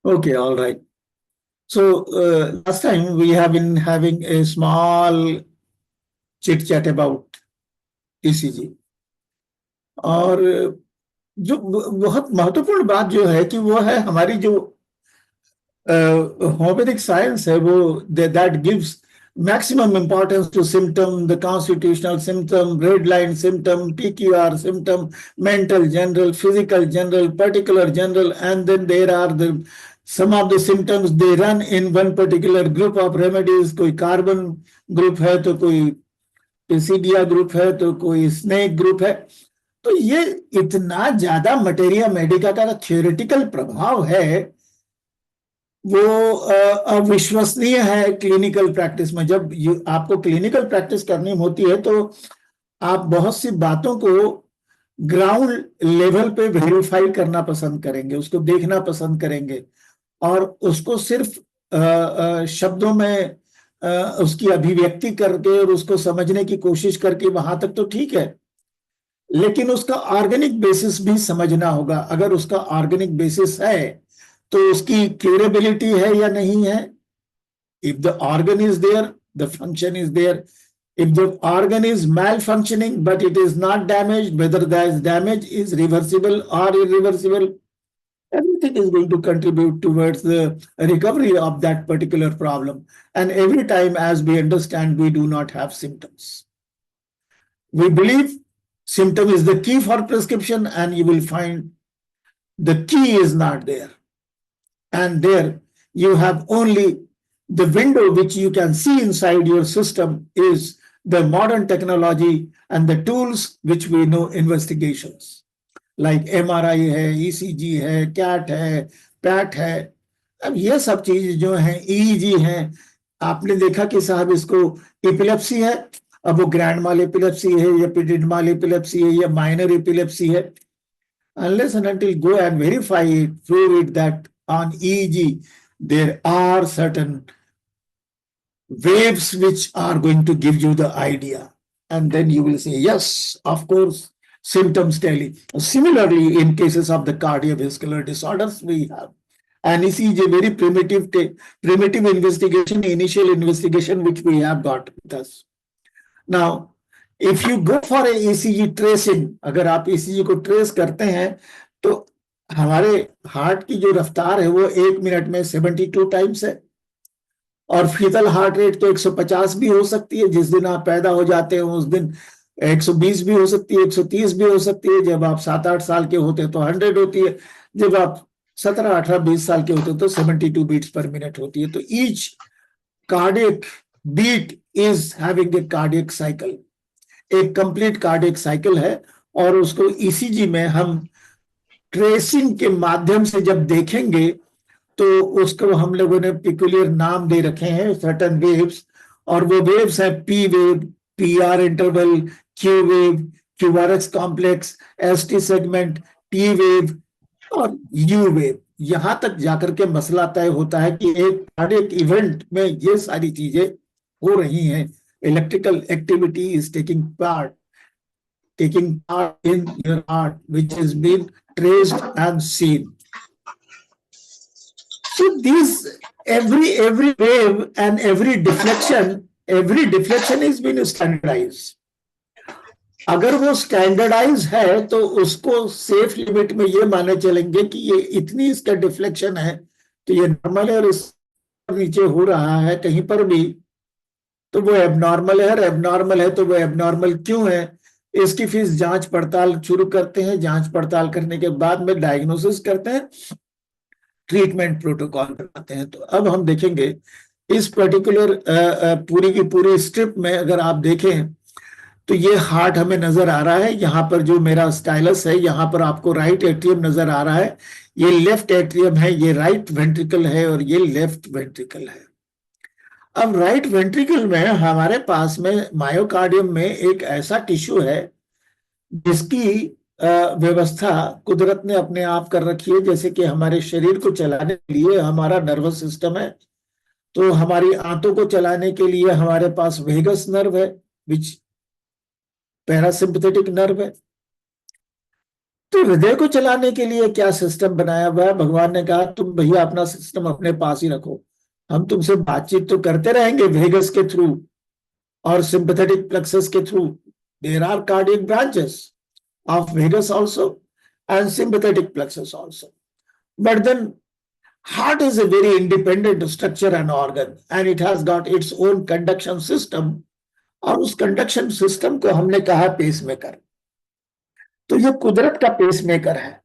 Okay, all right. So last time we have been having a small chit chat about ECG, और जो बहुत महत्वपूर्ण बात जो है कि वो है हमारी जो होम्योपैथिक साइंस है, वो that gives maximum importance to symptom, the constitutional symptom, red line symptom, TQR symptom, mental general, physical general, particular general, and then there are the some of the symptoms they run in one particular group of remedies. कोई carbon group है तो कोई पीसीडिया group है तो कोई snake group है। तो ये इतना ज्यादा मटेरिया मेडिका का थियोरेटिकल प्रभाव है, वो अविश्वसनीय है क्लिनिकल प्रैक्टिस में। जब आपको क्लिनिकल प्रैक्टिस करनी होती है तो आप बहुत सी बातों को ग्राउंड लेवल पे वेरीफाई करना पसंद करेंगे, उसको देखना पसंद करेंगे, और उसको सिर्फ शब्दों में उसकी अभिव्यक्ति करके और उसको समझने की कोशिश करके वहां तक तो ठीक है, लेकिन उसका ऑर्गेनिक बेसिस भी समझना होगा। अगर उसका ऑर्गेनिक बेसिस है तो उसकी क्यूरेबिलिटी है या नहीं है। If the organ is there, the function is there. If the organ is malfunctioning but it is not damaged, whether that damage is reversible or irreversible, everything is going to contribute towards the recovery of that particular problem. And every time, as we understand, we do not have symptoms. We believe symptom is the key for prescription, and you will find the key is not there. And there you have only the window which you can see inside your system is the modern technology and the tools which we know, investigations like MRI है, ECG है, CAT है, PAT है। अब ये सब चीज जो है, EEG है, आपने देखा कि साहब इसको एपिलेप्सी है, अब वो ग्रैंड माल एपिलेप्सी है या एपिडिडमाल एपिलेप्सी है या माइनर एपिलेप्सी है। Unless and until go and verify it, prove it that on EEG there are certain waves which are going to give you the idea, and then you will say yes, of course, symptoms tally. Similarly, in cases of the cardiovascular disorders, we have an ECG, very primitive investigation, initial investigation which we have got with us. Now if you go for a ECG tracing, अगर आप ECG को trace करते हैं तो हमारे heart की जो रफ्तार है वो 1 मिनट में 72 टाइम्स है, और फीटल हार्ट रेट तो 150 भी हो सकती है। जिस दिन आप पैदा हो जाते हैं उस दिन 120 भी हो सकती है, 130 भी हो सकती है। जब आप 7-8 साल के होते हैं तो 100 होती है, जब आप 17, 18, 20 साल के होते हैं तो 72 बीट्स पर मिनट होती है। तो each cardiac beat is having a cardiac cycle, एक कंप्लीट कार्डियक साइकिल है, और उसको ईसीजी में हम ट्रेसिंग के माध्यम से जब देखेंगे तो उसको हम लोगों ने पिकुलियर नाम दे रखे हैं, सर्टेन वेव्स, और वो वेव्स है P wave, PR interval, Q wave, QRS complex, ST segment, T wave और यू वेव। यहां तक जाकर के मसला तय होता है कि एक कार्डियक इवेंट में ये सारी चीजें हो रही हैं। Electrical activity is taking part in your heart, which has been traced and seen. So these every wave and every deflection is been standardized. अगर वो स्टैंडर्डाइज है तो उसको सेफ लिमिट में ये माने चलेंगे कि ये इतनी इसका डिफ्लेक्शन है तो ये नॉर्मल है, और इस नीचे हो रहा है कहीं पर भी तो वो एबनॉर्मल है, और एबनॉर्मल है तो वो एबनॉर्मल क्यों है, इसकी फिर जांच पड़ताल शुरू करते हैं। जांच पड़ताल करने के बाद में डायग्नोसिस करते हैं, ट्रीटमेंट प्रोटोकॉल बनाते हैं। तो अब हम देखेंगे इस पर्टिकुलर पूरी की पूरी स्ट्रिप में अगर आप देखें तो ये हार्ट हमें नजर आ रहा है। यहाँ पर जो मेरा स्टाइलस है, यहाँ पर आपको राइट एट्रियम नजर आ रहा है, ये लेफ्ट एट्रियम है, ये राइट वेंट्रिकल है और ये लेफ्ट वेंट्रिकल है। अब राइट वेंट्रिकल में हमारे पास में मायोकार्डियम में एक ऐसा टिश्यू है जिसकी व्यवस्था कुदरत ने अपने आप कर रखी है। जैसे कि हमारे शरीर को चलाने के लिए हमारा नर्वस सिस्टम है, तो हमारी आंतों को चलाने के लिए हमारे पास वेगस नर्व है, विच पैरासिम्पथेटिक नर्व है। तो हृदय को चलाने के लिए क्या सिस्टम बनाया हुआ है? भगवान ने कहा तुम भैया अपना सिस्टम अपने पास ही रखो, हम तुमसे बातचीत तो करते रहेंगे वेगस के थ्रू और सिंपैथेटिक प्लेक्सस के through. There are cardiac branches of vagus also and sympathetic plexus also. But then heart is a very independent structure and organ and it has got its own conduction system. और उस conduction system को हमने कहा pacemaker. तो ये कुदरत का pacemaker है.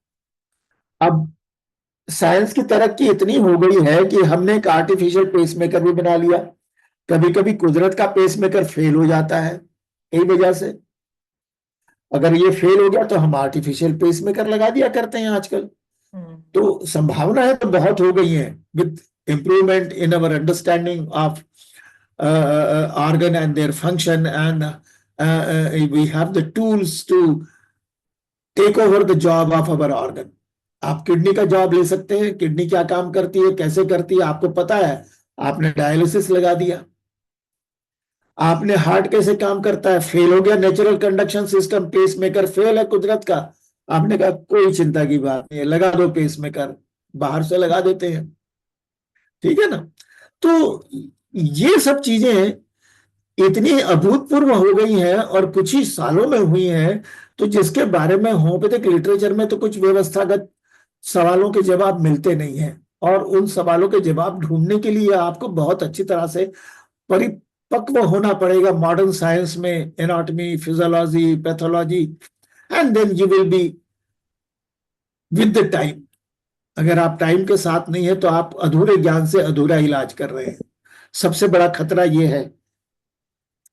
अब साइंस की तरक्की इतनी हो गई है कि हमने एक आर्टिफिशियल पेसमेकर भी बना लिया. कभी कभी कुदरत का पेसमेकर फेल हो जाता है. यही वजह से अगर ये फेल हो गया तो हम आर्टिफिशियल पेसमेकर लगा दिया करते हैं आजकल. तो संभावनाएं तो बहुत हो गई हैं with improvement in our understanding of organ and their function, and we have the tools to take over the job of our organ. आप किडनी का जॉब ले सकते हैं. किडनी क्या काम करती है, कैसे करती है, आपको पता है. आपने डायलिसिस लगा दिया. आपने हार्ट कैसे काम करता है, फेल हो गया natural conduction system, pacemaker fail है कुदरत का. आपने कहा कोई चिंता की बात नहीं है, लगा दो पेसमेकर, बाहर से लगा देते हैं. ठीक है ना. तो ये सब चीजें इतनी अभूतपूर्व हो गई हैं और कुछ ही सालों में हुई हैं, तो जिसके बारे में होम्योपैथिक लिटरेचर में तो कुछ व्यवस्थागत सवालों के जवाब मिलते नहीं हैं. और उन सवालों के जवाब ढूंढने के लिए आपको बहुत अच्छी तरह से परिपक्व होना पड़ेगा मॉडर्न साइंस में, anatomy, physiology, pathology, and then you will be with the time. अगर आप टाइम के साथ नहीं है तो आप अधूरे ज्ञान से अधूरा इलाज कर रहे हैं. सबसे बड़ा खतरा यह है.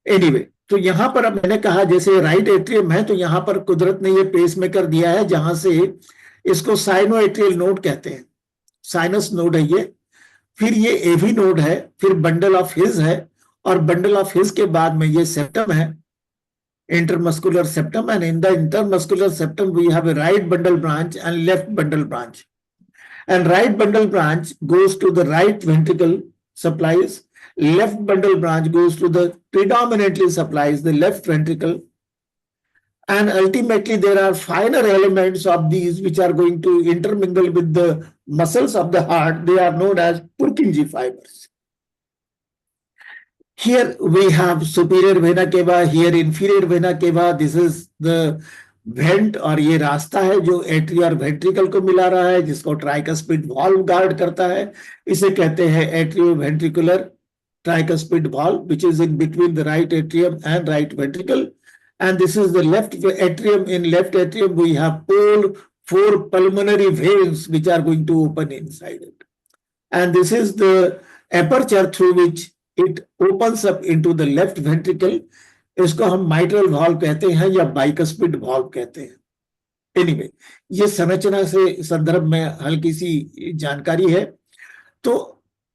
एनीवे, तो यहां पर अब मैंने कहा जैसे राइट एट्रियम है तो यहां पर कुदरत ने ये पेसमेकर दिया है जहां से इसको साइनो एट्रियल नोड कहते हैं. साइनस नोड है ये. फिर ये एवी नोड है, फिर बंडल ऑफ हिज है, और बंडल ऑफ हिज के बाद में ये सेप्टम है, intermuscular septum, and in the intermuscular septum we have a right bundle branch and left bundle branch. And right bundle branch goes to the right ventricle, supplies. Left bundle branch goes to the predominantly supplies the left ventricle. And ultimately there are finer elements of these which are going to intermingle with the muscles of the heart. They are known as Purkinje fibers. Here we have superior vena cava, here inferior vena cava. This is the went, और ये रास्ता है जो एट्री और ventricle को मिला रहा है, जिसको ट्राइकस्पिड वॉल्व गार्ड करता है. इसे कहते हैं atrio ventricular tricuspid valve, which is in between the right atrium and right ventricle. And this is the left atrium. In left atrium we have all 4 pulmonary veins which are going to open inside it. And this is the aperture through which it opens up into the left ventricle. इसको हम mitral valve कहते हैं या bicuspid valve कहते हैं. Anyway, ये संरचना से संदर्भ में हल्की सी जानकारी है. तो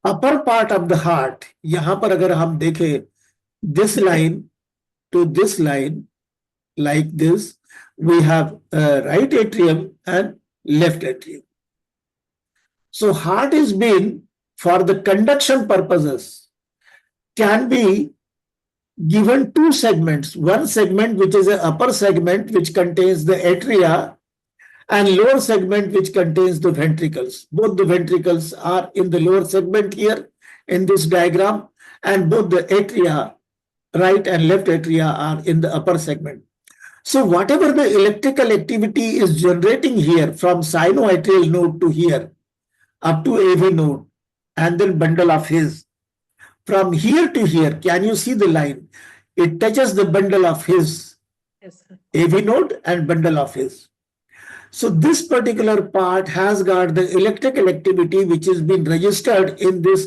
upper part of the heart, यहां पर अगर हम देखें this line to this line like this, we have right atrium and left atrium. So heart is been for the conduction purposes can be given 2 segments. One segment which is an upper segment which contains the atria, and lower segment which contains the ventricles. Both the ventricles are in the lower segment here in this diagram, and both the atria, right and left atria, are in the upper segment. So whatever the electrical activity is generating here from sinoatrial node to here up to AV node and then bundle of his. From here to here, can you see the line? It touches the bundle of his, yes, AV node and bundle of his. So this particular part has got the electrical activity which has been registered in this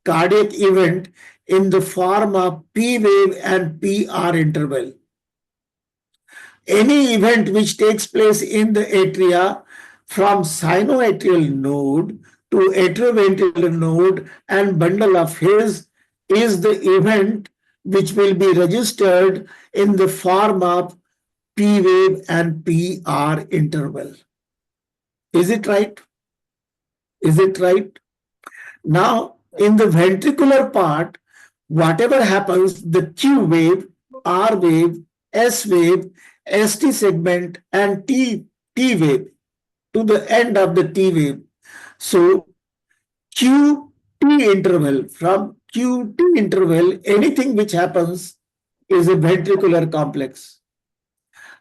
cardiac event in the form of P wave and PR interval. Any event which takes place in the atria from sinoatrial node to atrioventricular node and bundle of his is the event which will be registered in the form of P wave and PR interval. Is it right? Is it right? Now, in the ventricular part, whatever happens, the Q wave, R wave, S wave, ST segment, and T T wave, to the end of the T wave. So QT interval, from QT interval, anything which happens is a ventricular complex.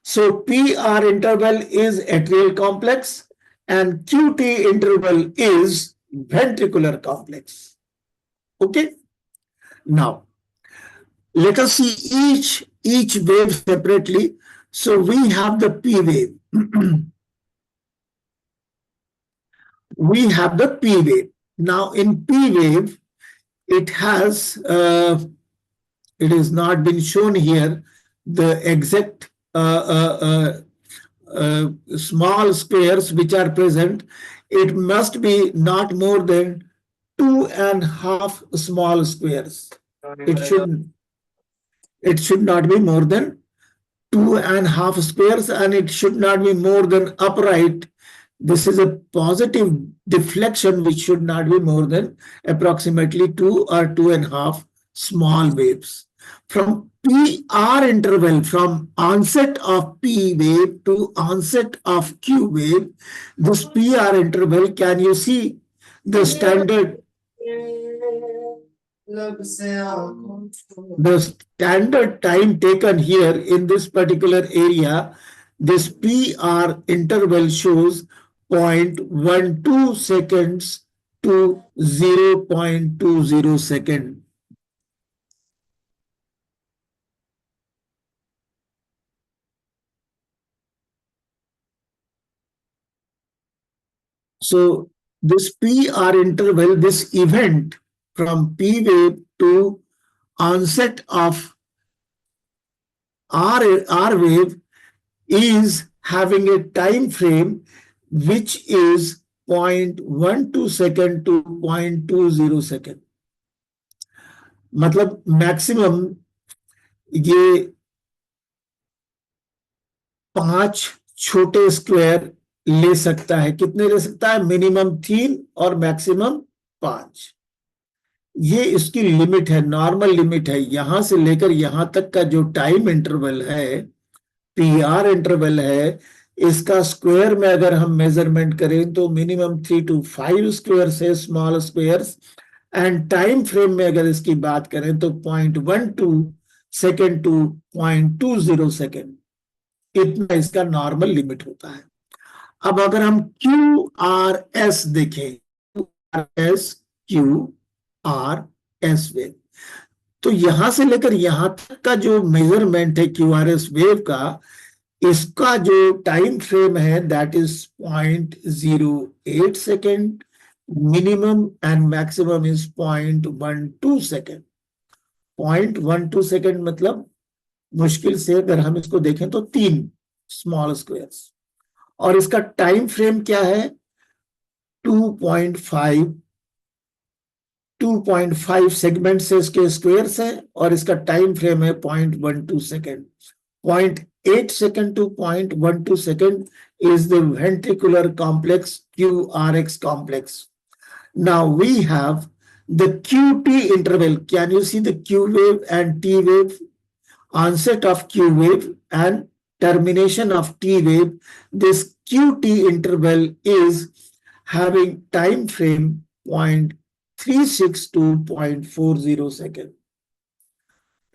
So PR interval is atrial complex and QT interval is ventricular complex. Okay. Now, let us see each wave separately. So we have the P wave. We have the P wave. Now in P wave, it has, it has not been shown here, the exact small squares which are present. It must be not more than 2.5 small squares. It should not be more than 2.5 squares, and it should not be more than upright. This is a positive deflection which should not be more than approximately 2 or 2.5 small waves. From PR interval, from onset of P wave to onset of Q wave, this PR interval, can you see the standard? The standard time taken here in this particular area, this PR interval shows 0.12 seconds to 0.20 seconds. So this PR interval, this event from P wave to onset of R wave is having a time frame which is 0.12 second to 0.20 second. मतलब maximum ये 5 छोटे square ले सकता है. कितने ले सकता है? मिनिमम 3 और मैक्सिमम 5. ये इसकी लिमिट है, नॉर्मल लिमिट है. यहां से लेकर यहां तक का जो टाइम इंटरवल है, PR इंटरवल है, इसका स्क्वायर में अगर हम मेजरमेंट करें तो मिनिमम 3 to 5 स्क्वायर है, small squares. And time frame में अगर इसकी बात करें तो 0.12 सेकेंड टू 0.20 सेकेंड, इतना इसका नॉर्मल लिमिट होता है. अब अगर हम QRS देखें, QRS वेव, तो यहां से लेकर यहां तक का जो मेजरमेंट है QRS वेव का, इसका जो टाइम फ्रेम है that is 0.08 second. Minimum and maximum is 0.12 second. 0.12 second मतलब मुश्किल से अगर हम इसको देखें तो 3 स्मॉल स्क्वायर्स. और इसका टाइम फ्रेम क्या है? 2.5 सेगमेंट से इसके स्क्वायर्स हैं और इसका टाइम फ्रेम है 0.12 second. 0.8 second to 0.12 second is the ventricular complex, QRX complex. Now we have the QT interval. Can you see the Q wave and T wave? Onset of Q wave and termination of T wave. This QT interval is having time frame 0.36 to 0.40 second.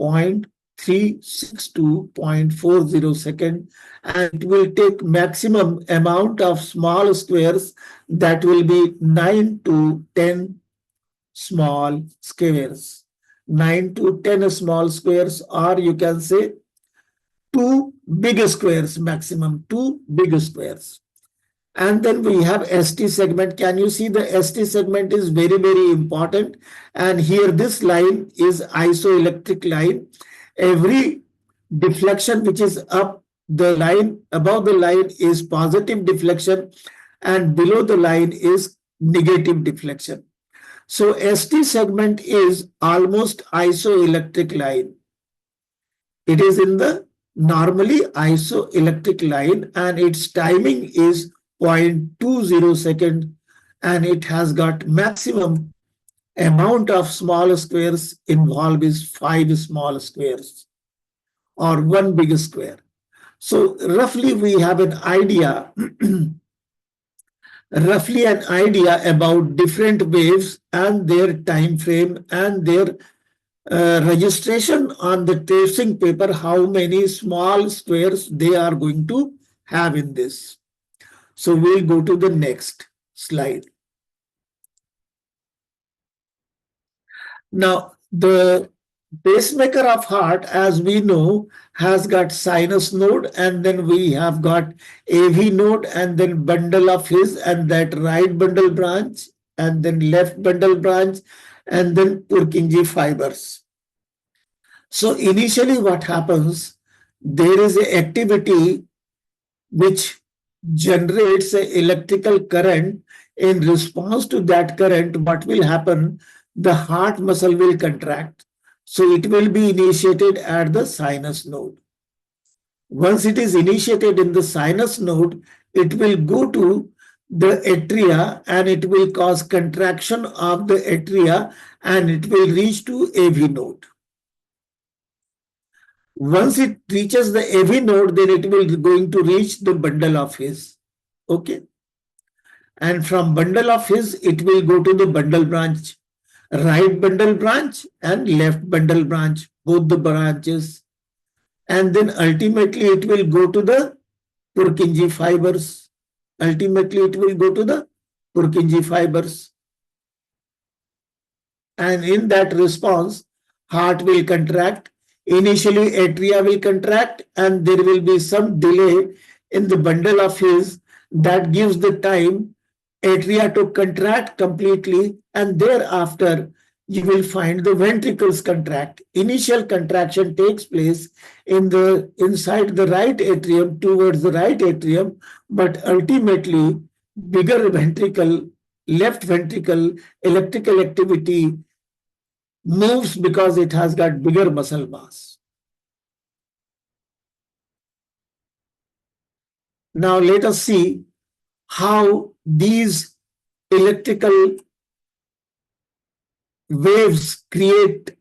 0.36 to 0.40 second, and it will take maximum amount of small squares, that will be 9 to 10 small squares. 9 to 10 small squares, or you can say 2 big squares, maximum 2 big squares. And then we have ST segment. Can you see the ST segment is very, very important. And here this line is isoelectric line. Every deflection which is up the line, above the line is positive deflection, and below the line is negative deflection. So ST segment is almost isoelectric line. It is in the normally isoelectric line, and its timing is 0.20 second, and it has got maximum amount of small squares involved is 5 small squares or 1 big square. So roughly we have an idea, about different waves and their time frame and their registration on the tracing paper, how many small squares they are going to have in this. So we'll go to the next slide. Now, the pacemaker of heart, as we know, has got sinus node, and then we have got AV node, and then bundle of his, and that right bundle branch, and then left bundle branch, and then Purkinje fibers. So initially what happens, there is a activity which generates an electrical current. In response to that current, what will happen? The heart muscle will contract. So it will be initiated at the sinus node. Once it is initiated in the sinus node, it will go to the atria and it will cause contraction of the atria and it will reach to AV node. Once it reaches the AV node, then it will going to reach the bundle of his. Okay. And from bundle of his, it will go to the bundle branch, right bundle branch and left bundle branch, both the branches. And then ultimately it will go to the Purkinje fibers. Ultimately it will go to the Purkinje fibers. And in that response, heart will contract. Initially, atria will contract and there will be some delay in the bundle of his that gives the time atria to contract completely, and thereafter you will find the ventricles contract. Initial contraction takes place in the inside the right atrium towards the right atrium, but ultimately bigger ventricle, left ventricle, electrical activity moves because it has got bigger muscle mass. Now let us see how these electrical waves create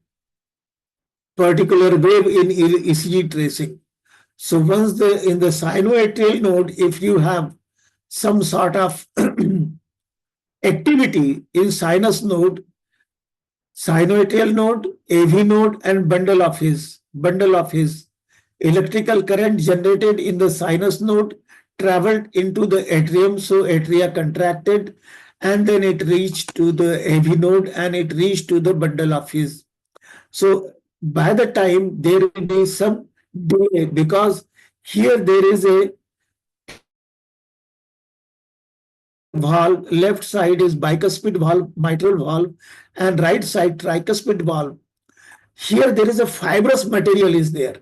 particular wave in ECG tracing. So once in the sinoatrial node, if you have some sort of activity in sinus node, sinoatrial node, AV node, and bundle of his, electrical current generated in the sinus node traveled into the atrium, so atria contracted, and then it reached to the AV node and it reached to the bundle of his. So by the time there will be some delay because here there is a valve, left side is bicuspid valve, mitral valve, and right side tricuspid valve. Here there is a fibrous material is there.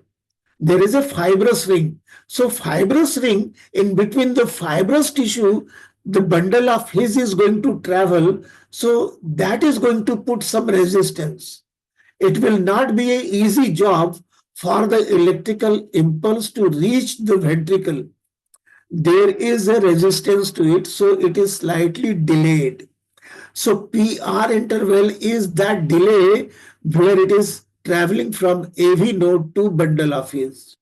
There is a fibrous ring. So fibrous ring, in between the fibrous tissue, the bundle of his is going to travel. So that is going to put some resistance. It will not be an easy job for the electrical impulse to reach the ventricle. There is a resistance to it, so it is slightly delayed. So PR interval is that delay where it is traveling from AV node to bundle of his.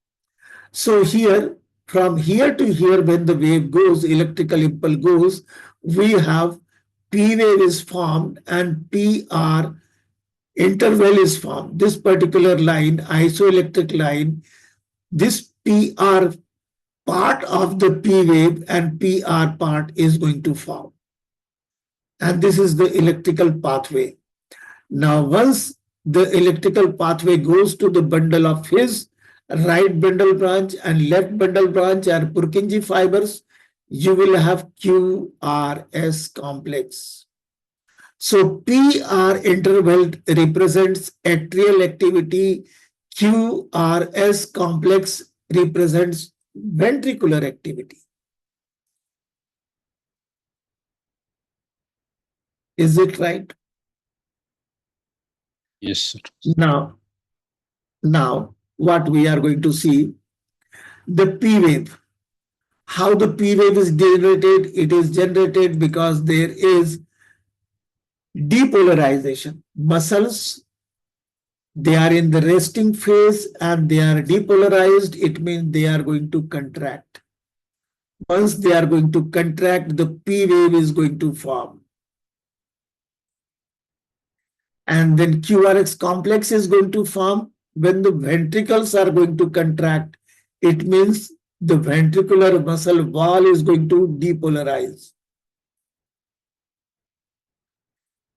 So here, from here to here, when the wave goes, electrical impulse goes, we have P wave is formed and PR interval is formed. This particular line, isoelectric line, this PR part of the P wave and PR part is going to form. And this is the electrical pathway. Now, once the electrical pathway goes to the bundle of his, right bundle branch and left bundle branch are Purkinje fibers, you will have QRS complex. So PR interval represents atrial activity, QRS complex represents ventricular activity. Is it right? Yes, sir. Now, what we are going to see, the P wave. How the P wave is generated? It is generated because there is depolarization. Muscles They are in the resting phase and they are depolarized. It means they are going to contract. Once they are going to contract, the P wave is going to form. And then QRX complex is going to form when the ventricles are going to contract. It means the ventricular muscle wall is going to depolarize.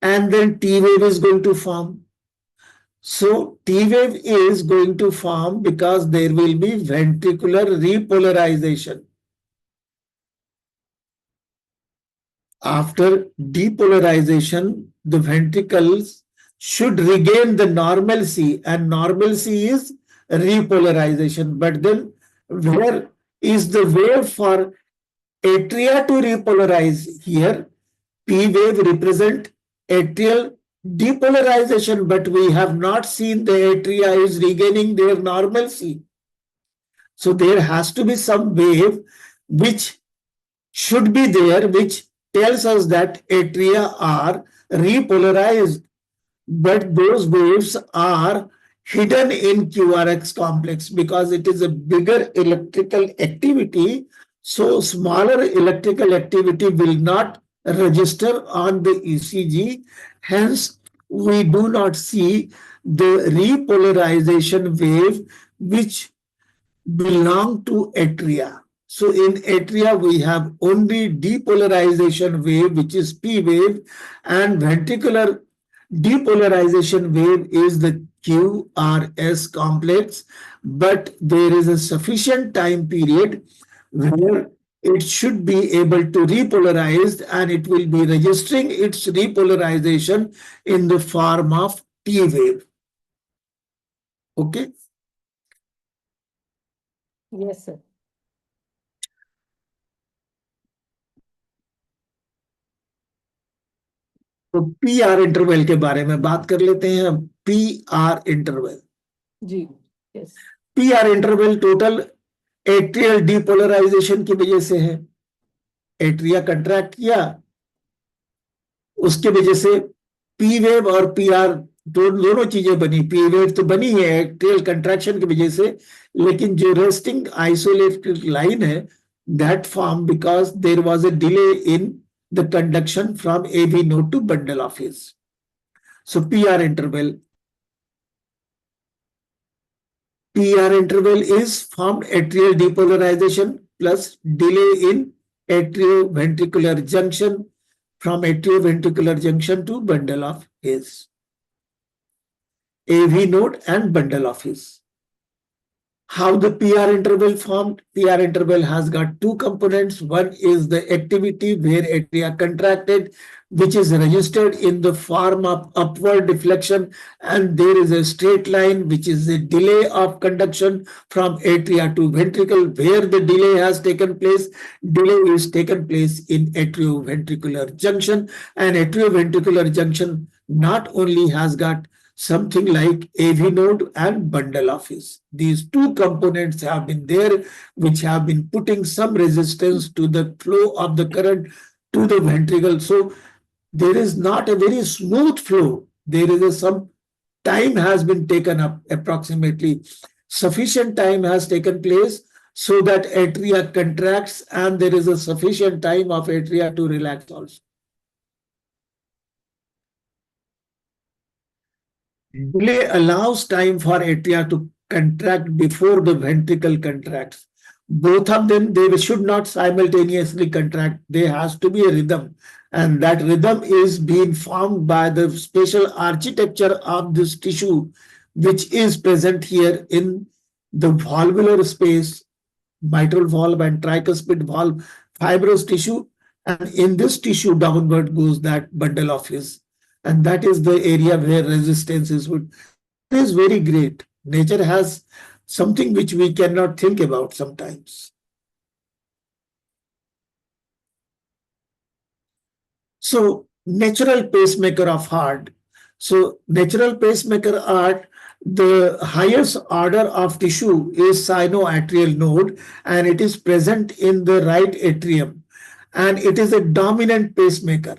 And then T wave is going to form. So T wave is going to form because there will be ventricular repolarization. After depolarization, the ventricles should regain the normalcy, and normalcy is repolarization. But then where is the wave for atria to repolarize? Here, P wave represent atrial depolarization, but we have not seen the atria is regaining their normalcy. So there has to be some wave which should be there, which tells us that atria are repolarized, but those waves are hidden in QRX complex because it is a bigger electrical activity. So smaller electrical activity will not register on the ECG. Hence, we do not see the repolarization wave which belong to atria. So in atria, we have only depolarization wave, which is P wave, and ventricular depolarization wave is the QRS complex, but there is a sufficient time period where it should be able to repolarize, and it will be registering its repolarization in the form of T wave. Okay. Yes, sir. तो P R interval के बारे में बात कर लेते हैं। P R interval, जी, yes, P R interval total atrial depolarisation की वजह से है। एट्रिया कंट्रैक्ट किया, उसके वजह से पी वेव और पी आर दोनों चीजें बनी। पी वेव तो बनी है एट्रियल कंट्रैक्शन की वजह से, लेकिन जो रेस्टिंग आइसोलेटेड लाइन है that form because there was a delay in the conduction from AV node to bundle of His. So PR interval is formed atrial depolarization plus delay in atrioventricular junction from atrioventricular junction to bundle of His. AV node and bundle of His. How the PR interval formed? PR interval has got two components. One is the activity where atria contracted, which is registered in the form of upward deflection, and there is a straight line, which is the delay of conduction from atria to ventricle. Where the delay has taken place, delay is taken place in atrioventricular junction, and atrioventricular junction not only has got something like AV node and bundle of His. These two components have been there, which have been putting some resistance to the flow of the current to the ventricle. So there is not a very smooth flow. There is some time has been taken up, approximately sufficient time has taken place so that atria contracts, and there is a sufficient time of atria to relax also. Delay allows time for atria to contract before the ventricle contracts. Both of them, they should not simultaneously contract. There has to be a rhythm, and that rhythm is being formed by the spatial architecture of this tissue, which is present here in the valvular space, mitral valve and tricuspid valve, fibrous tissue, and in this tissue downward goes that bundle of His. And that is the area where resistance is. It is very great. Nature has something which we cannot think about sometimes. So natural pacemaker of heart. So natural pacemaker heart, the highest order of tissue is sinoatrial node, and it is present in the right atrium, and it is a dominant pacemaker.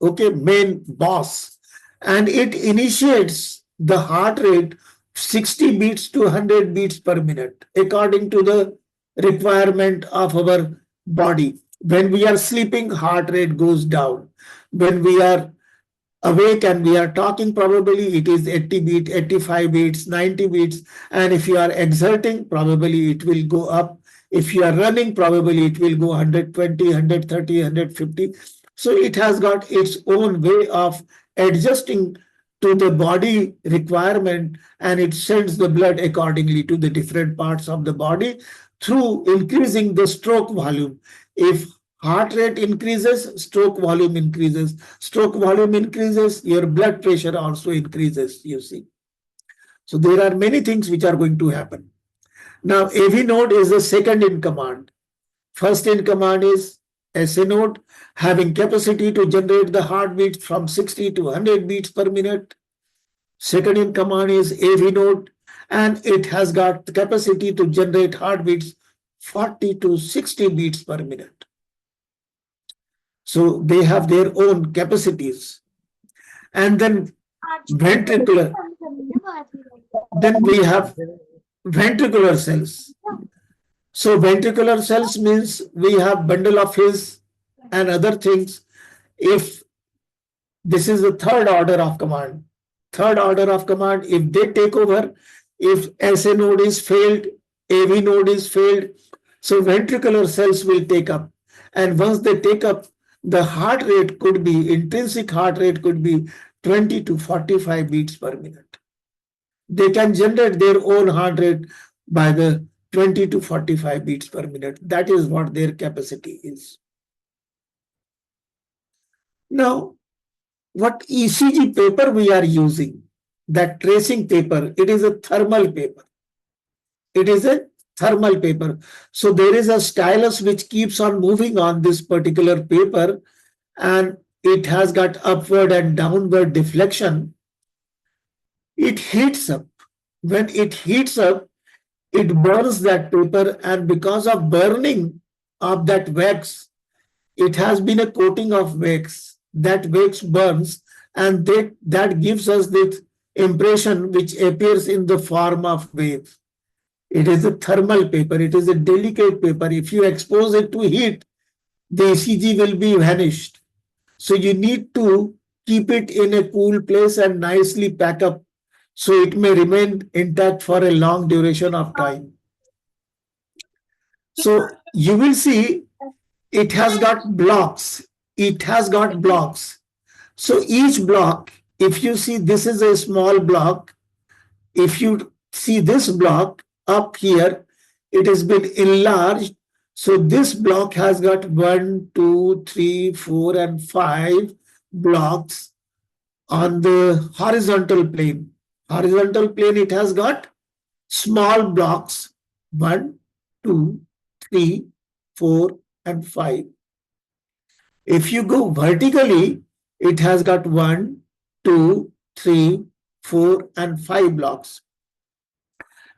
Okay, main boss, and it initiates the heart rate 60 beats to 100 beats per minute, according to the requirement of our body. When we are sleeping, heart rate goes down. When we are awake and we are talking, probably it is 80 beats, 85 beats, 90 beats. And if you are exerting, probably it will go up. If you are running, probably it will go 120, 130, 150. So it has got its own way of adjusting to the body requirement, and it sends the blood accordingly to the different parts of the body through increasing the stroke volume. If heart rate increases, stroke volume increases. Stroke volume increases, your blood pressure also increases, you see. So there are many things which are going to happen. Now, AV node is the second in command. First in command is SA node, having capacity to generate the heartbeat from 60 to 100 beats per minute. Second in command is AV node, and it has got the capacity to generate heartbeats 40 to 60 beats per minute. So they have their own capacities. And then ventricular. Then we have ventricular cells. So ventricular cells means we have bundle of his and other things. If this is the third order of command, if they take over, if SA node is failed, AV node is failed, so ventricular cells will take up. And once they take up, the heart rate could be, intrinsic heart rate could be 20 to 45 beats per minute. They can generate their own heart rate by the 20 to 45 beats per minute. That is what their capacity is. Now, what ECG paper we are using, that tracing paper, it is a thermal paper. It is a thermal paper. So there is a stylus which keeps on moving on this particular paper, and it has got upward and downward deflection. It heats up. When it heats up, it burns that paper, and because of burning of that wax, it has been a coating of wax. That wax burns, and that gives us this impression which appears in the form of wave. It is a thermal paper. It is a delicate paper. If you expose it to heat, the ECG will be vanished. So you need to keep it in a cool place and nicely pack up so it may remain intact for a long duration of time. So you will see it has got blocks. It has got blocks. So each block, if you see this is a small block, if you see this block up here, it has been enlarged. So this block has got 1, 2, 3, 4, and 5 blocks on the horizontal plane. Horizontal plane, it has got small blocks 1, 2, 3, 4, and 5. If you go vertically, it has got 1, 2, 3, 4, and 5 blocks.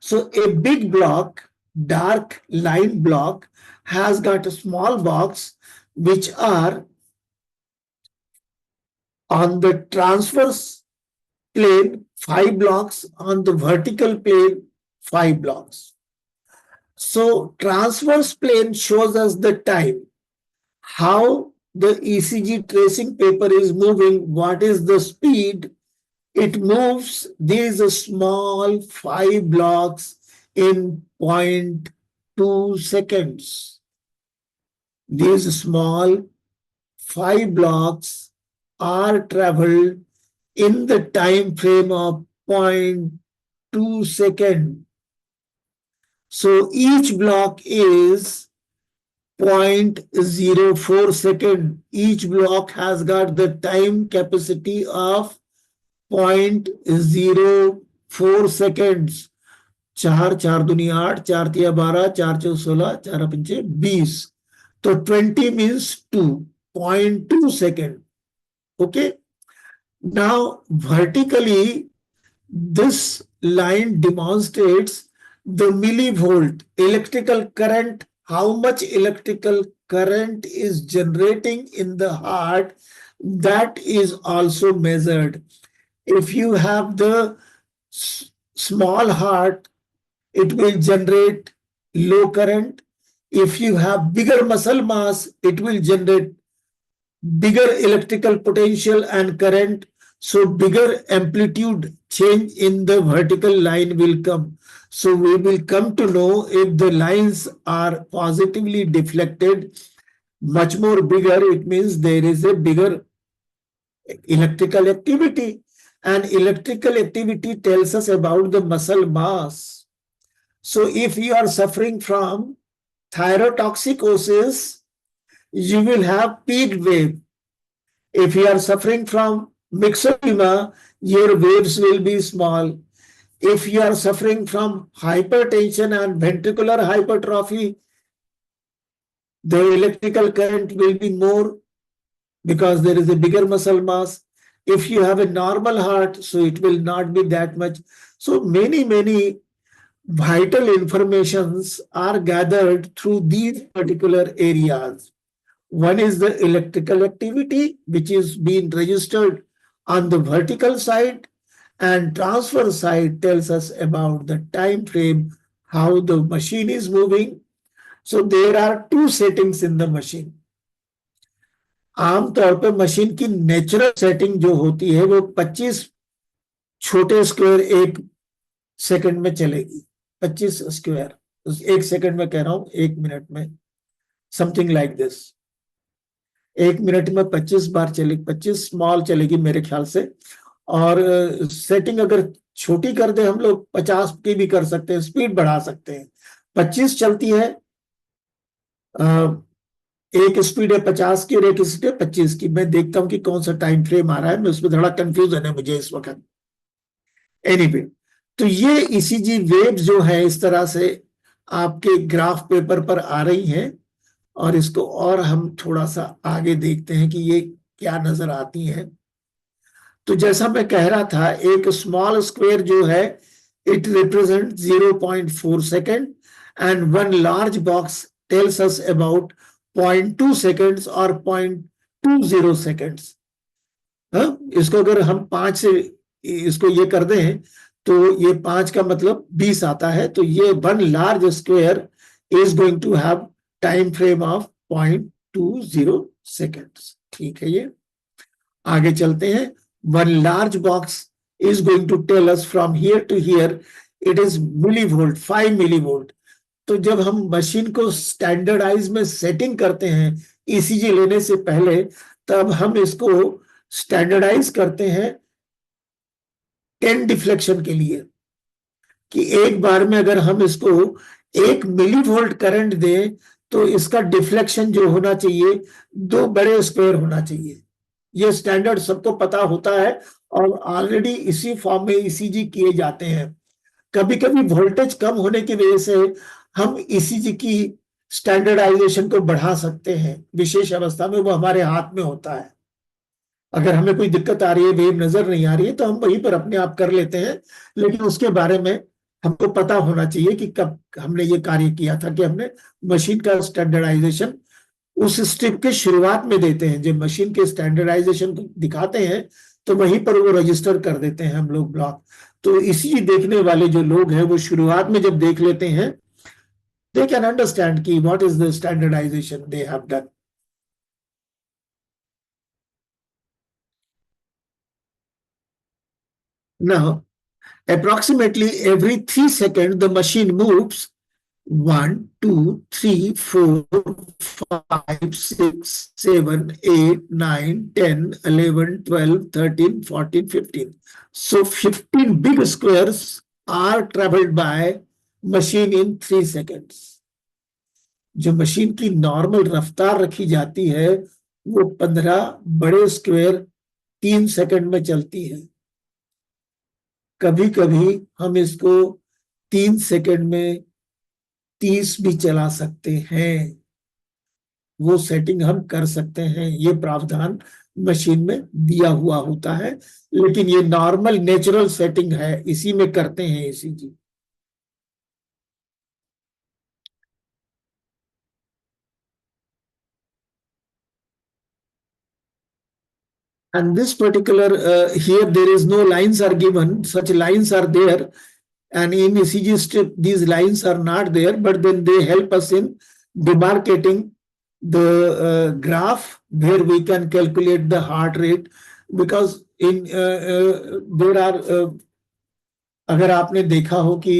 So a big block, dark line block, has got a small box which are on the transverse plane 5 blocks, on the vertical plane 5 blocks. So transverse plane shows us the time, how the ECG tracing paper is moving, what is the speed. It moves these small 5 blocks in 0.2 seconds. These small 5 blocks are traveled in the time frame of 0.2 seconds. So each block is 0.04 second. Each block has got the time capacity of 0.04 seconds. 4 4 दूनी 8, 4 3 12, 4 4 16, 4 5 20. So 20 means 2, 0.2 second. Okay. Now vertically, this line demonstrates the millivolt electrical current, how much electrical current is generating in the heart. That is also measured. If you have the Small heart, it will generate low current. If you have bigger muscle mass, it will generate bigger electrical potential and current. So bigger amplitude change in the vertical line will come. So we will come to know if the lines are positively deflected, much more bigger, it means there is a bigger electrical activity. And electrical activity tells us about the muscle mass. So if you are suffering from thyrotoxicosis, you will have peak wave. If you are suffering from myxedema, your waves will be small. If you are suffering from hypertension and ventricular hypertrophy, the electrical current will be more because there is a bigger muscle mass. If you have a normal heart, so it will not be that much. So many vital informations are gathered through these particular areas. One is the electrical activity, which is being registered on the vertical side, and transfer side tells us about the time frame, how the machine is moving. So there are two settings in the machine. आमतौर पर machine की natural setting जो होती है वो 25 छोटे square एक second में चलेगी. 25 स्क्वायर एक सेकंड में कह रहा हूं, एक मिनट में, समथिंग लाइक दिस. एक मिनट में 25 बार चलेगी, 25 स्मॉल चलेगी मेरे ख्याल से. और सेटिंग अगर छोटी कर दे हम लोग 50 की भी कर सकते हैं, स्पीड बढ़ा सकते हैं. 25 चलती है, एक स्पीड है 50 की और एक स्पीड है 25 की. मैं देखता हूं कि कौन सा टाइम फ्रेम आ रहा है, मैं उसमें थोड़ा कंफ्यूजन है मुझे इस वक्त. एनीवे, तो ये ईसीजी वेव जो है इस तरह से आपके ग्राफ पेपर पर आ रही हैं. और इसको और हम थोड़ा सा आगे देखते हैं कि ये क्या नजर आती हैं. तो जैसा मैं कह रहा था, एक स्मॉल स्क्वायर जो है it represent 0.4 second and one large box tales us about 0.2 seconds और 0.20 सेकेंड्स. इसको अगर हम 5 से इसको ये कर दें तो ये 5 का मतलब 20 आता है. तो ये one large square is going to have time frame of 0.20 seconds. ठीक है, ये आगे चलते हैं. One large box is going to tell us from here to here it is millivolt, 5 millivolt. तो जब हम मशीन को स्टैंडर्डाइज में सेटिंग करते हैं ईसीजी लेने से पहले, तब हम इसको स्टैंडर्डाइज करते हैं 10 डिफ्लेक्शन के लिए, कि एक बार में अगर हम इसको 1 मिलीवोल्ट करंट दें तो इसका डिफ्लेक्शन जो होना चाहिए 2 बड़े स्क्वायर होना चाहिए. ये स्टैंडर्ड सबको पता होता है और ऑलरेडी इसी फॉर्म में ईसीजी किए जाते हैं. कभी कभी वोल्टेज कम होने की वजह से हम ईसीजी की स्टैंडर्डाइजेशन को बढ़ा सकते हैं. विशेष अवस्था में वो हमारे हाथ में होता है. अगर हमें कोई दिक्कत आ रही है, वेव नजर नहीं आ रही है, तो हम वहीं पर अपने आप कर लेते हैं. लेकिन उसके बारे में हमको पता होना चाहिए कि कब हमने ये कार्य किया था, कि हमने मशीन का स्टैंडर्डाइजेशन उस स्टेप के शुरुआत में देते हैं. जब मशीन के स्टैंडर्डाइजेशन को दिखाते हैं तो वहीं पर वो रजिस्टर कर देते हैं हम लोग ब्लॉक. तो इसी देखने वाले जो लोग हैं वो शुरुआत में जब देख लेते हैं, दे कैन अंडरस्टैंड कि what is the standardization they have done. Now, approximately every 3 seconds, the machine moves 1, 2, 3, 4, 5, 6, 7, 8, 9, 10, 11, 12, 13, 14, 15. So 15 big squares are traveled by machine in 3 seconds. जो मशीन की नॉर्मल रफ्तार रखी जाती है वो 15 बड़े स्क्वायर 3 सेकंड में चलती है. कभी कभी हम इसको 3 सेकंड में 30 भी चला सकते हैं. वो सेटिंग हम कर सकते हैं, ये प्रावधान मशीन में दिया हुआ होता है. लेकिन ये नॉर्मल नेचुरल सेटिंग है, इसी में करते हैं ECG. And this particular here there is no lines are given. Such lines are there, and in ECG strip these lines are not there. But then they help us in demarcating the graph where we can calculate the heart rate, because in there are अगर आपने देखा हो कि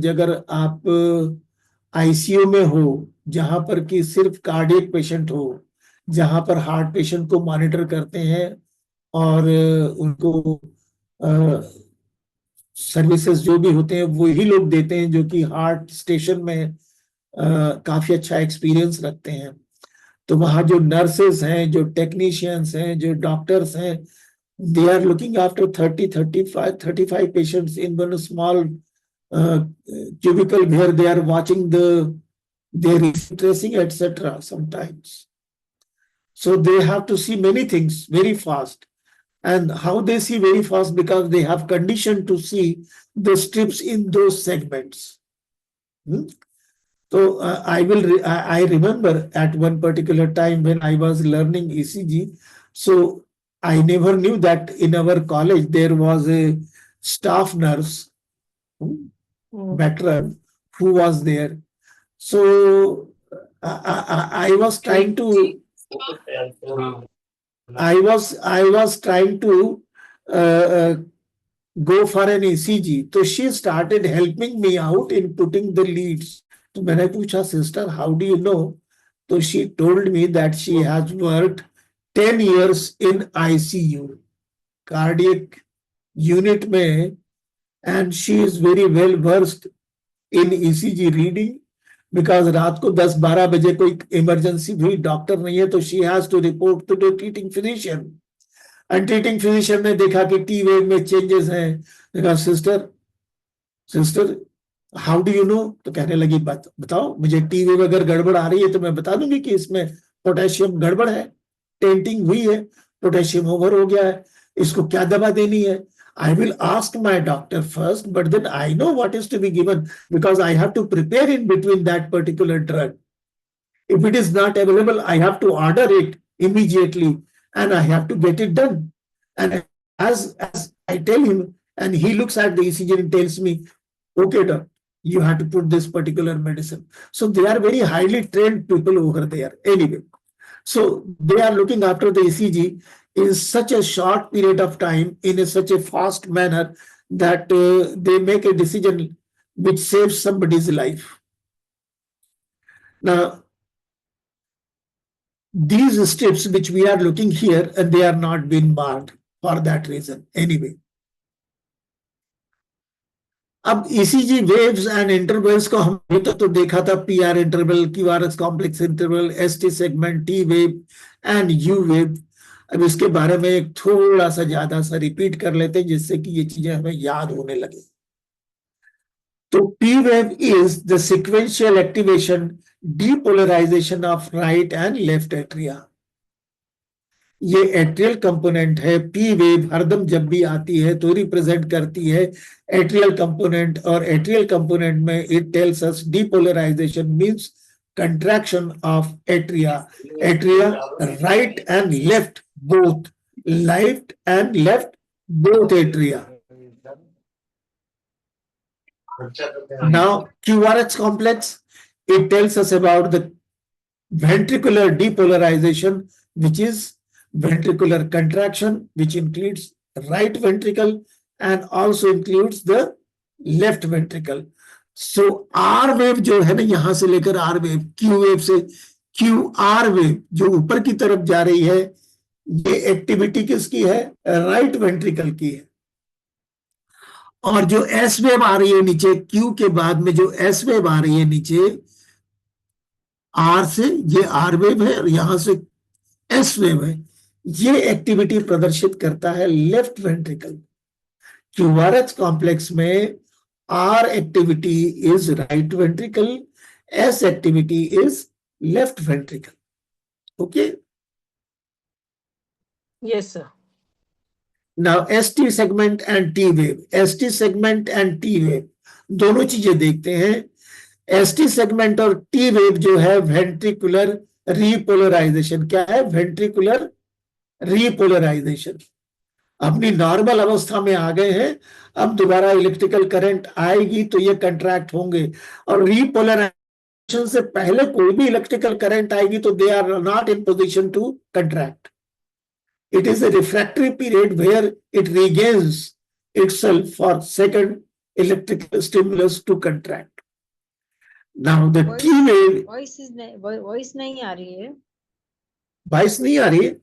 अगर आप ICU में हो जहां पर कि सिर्फ कार्डियक पेशेंट हो, जहां पर हार्ट पेशेंट को मॉनिटर करते हैं और उनको सर्विसेज जो भी होते हैं वही लोग देते हैं जो कि हार्ट स्टेशन में काफी अच्छा एक्सपीरियंस रखते हैं। तो वहाँ जो नर्सेस हैं, जो टेक्नीशियंस हैं, जो डॉक्टर्स हैं, they are looking after 35 patients in one small cubicle where they are watching their tracing, etc. sometimes. So they have to see many things very fast. And how they see very fast? Because they have conditioned to see the strips in those segments. So I remember at one particular time when I was learning ECG, so I never knew that in our college there was a staff nurse, veteran, who was there. So I was trying to go for an ECG. So she started helping me out in putting the leads. तो मैंने पूछा, sister how do you know? तो she told me that she has worked 10 years in ICU, cardiac unit में, and she is very well versed in ECG reading, because रात को 10-12 बजे कोई emergency हुई, डॉक्टर नहीं है, तो she has to report to the treating physician. And treating physician ने देखा कि टी वेव में चेंजेस हैं, देखा sister how do you know? तो कहने लगी, बताओ मुझे, टी वेव अगर गड़बड़ आ रही है तो मैं बता दूंगी कि इसमें पोटेशियम गड़बड़ है, टेंटिंग हुई है, पोटेशियम ओवर हो गया है, इसको क्या दवा देनी है। I will ask my doctor first, but then I know what is to be given, because I have to prepare in between that particular drug. If it is not available, I have to order it immediately and I have to get it done. And as I tell him, and he looks at the ECG and tells me, okay, doc, you have to put this particular medicine. So they are very highly trained people over there. Anyway, so they are looking after the ECG in such a short period of time, in such a fast manner, that they make a decision which saves somebody's life. Now, these strips which we are looking here, and they are not been marked for that reason. Anyway, अब ECG waves and intervals को हमने तो देखा था, PR interval, QRS complex interval, ST segment, T wave and U wave. अब इसके बारे में एक थोड़ा सा ज्यादा सा रिपीट कर लेते हैं जिससे कि ये चीजें हमें याद होने लगे। तो P wave is the sequential activation depolarization of right and left atria. ये एट्रियल कंपोनेंट है। पी वेव हरदम जब भी आती है तो रिप्रेजेंट करती है एट्रियल कंपोनेंट, और एट्रियल कंपोनेंट में it tells us depolarization means contraction of atria, right and left both, atria. Now QRH complex, it tells us about the ventricular depolarization, which is ventricular contraction, which includes right ventricle and also includes the left ventricle. So R wave जो है ना, यहां से लेकर R wave, Q wave से QR wave जो ऊपर की तरफ जा रही है, ये एक्टिविटी किसकी है? राइट वेंट्रिकल की है। और जो S वेव आ रही है नीचे, Q के बाद में जो S वेव आ रही है नीचे R से, ये R वेव है, और यहां से S वेव है, ये एक्टिविटी प्रदर्शित करता है लेफ्ट वेंट्रिकल। QRH कॉम्प्लेक्स में R activity is right ventricle, S activity is left ventricle. Okay? Yes, sir. Now ST segment and T wave. ST segment and T wave दोनों चीजें देखते हैं। ST segment और T wave जो है ventricular repolarisation, क्या है? Ventricular repolarisation. अपनी नॉर्मल अवस्था में आ गए हैं, अब दोबारा इलेक्ट्रिकल करंट आएगी तो ये कंट्रैक्ट होंगे। और रीपोलराइजेशन से पहले कोई भी इलेक्ट्रिकल करंट आएगी तो they are not in position to contract. It is a refractory period where it regains itself for second electrical stimulus to contract. Now the key wave, voice नहीं आ रही है। voice नहीं आ रही है?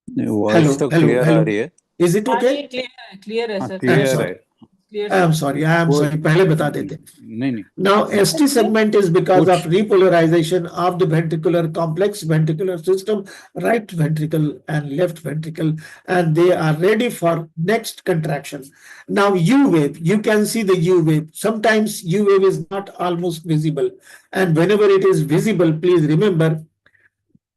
वॉइस तो clear आ रही है। Is it okay? क्लियर है सर। Clear sorry. है। I am sorry, पहले बता देते। नहीं Now ST segment is because of repolarization of the ventricular complex ventricular system, right ventricle and left ventricle, and they are ready for next contraction. Now U wave, you can see the U wave. Sometimes U wave is not almost visible, and whenever it is visible, please remember,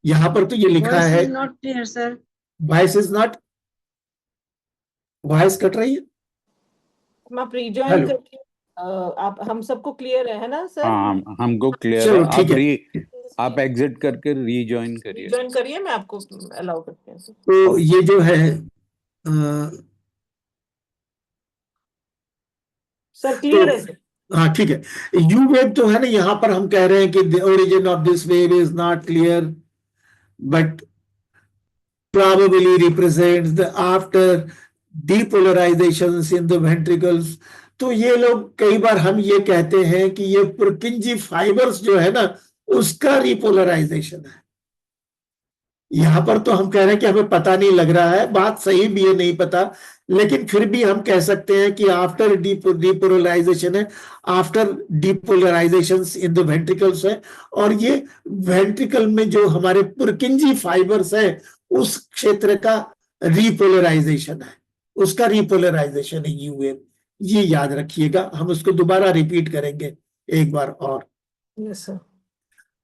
यहाँ पर तो ये लिखा है not clear sir. Voice is not, voice cut रही है। आप rejoin Hello. करके आप हम सबको क्लियर है ना सर? हाँ, हमको क्लियर चलो, है। ठीक है। आप एग्जिट करके रीजॉइन करिए। रिजॉइन करिए, मैं आपको अलाउ करते हैं सर। तो ये जो है सर क्लियर है सर। हाँ ठीक है। यू वेव तो है ना, यहां पर हम कह रहे हैं कि the origin of this wave is not clear but probably represents the after depolarizations in the ventricles। तो ये लोग कई बार हम ये कहते हैं कि ये पुरकिंजी फाइबर्स जो है ना उसका रिपोलराइजेशन है। यहां पर तो हम कह रहे हैं कि हमें पता नहीं लग रहा है, बात सही भी है, नहीं पता, लेकिन फिर भी हम कह सकते हैं कि आफ्टर डीपोलराइजेशन है, after depolarization in the ventricles है। और ये वेंट्रिकल में जो हमारे पुरकिंजी फाइबर्स है उस क्षेत्र का रिपोलराइजेशन है, उसका रिपोलराइजेशन है यू वेव। ये याद रखिएगा, हम उसको दोबारा रिपीट करेंगे एक बार और। Yes sir.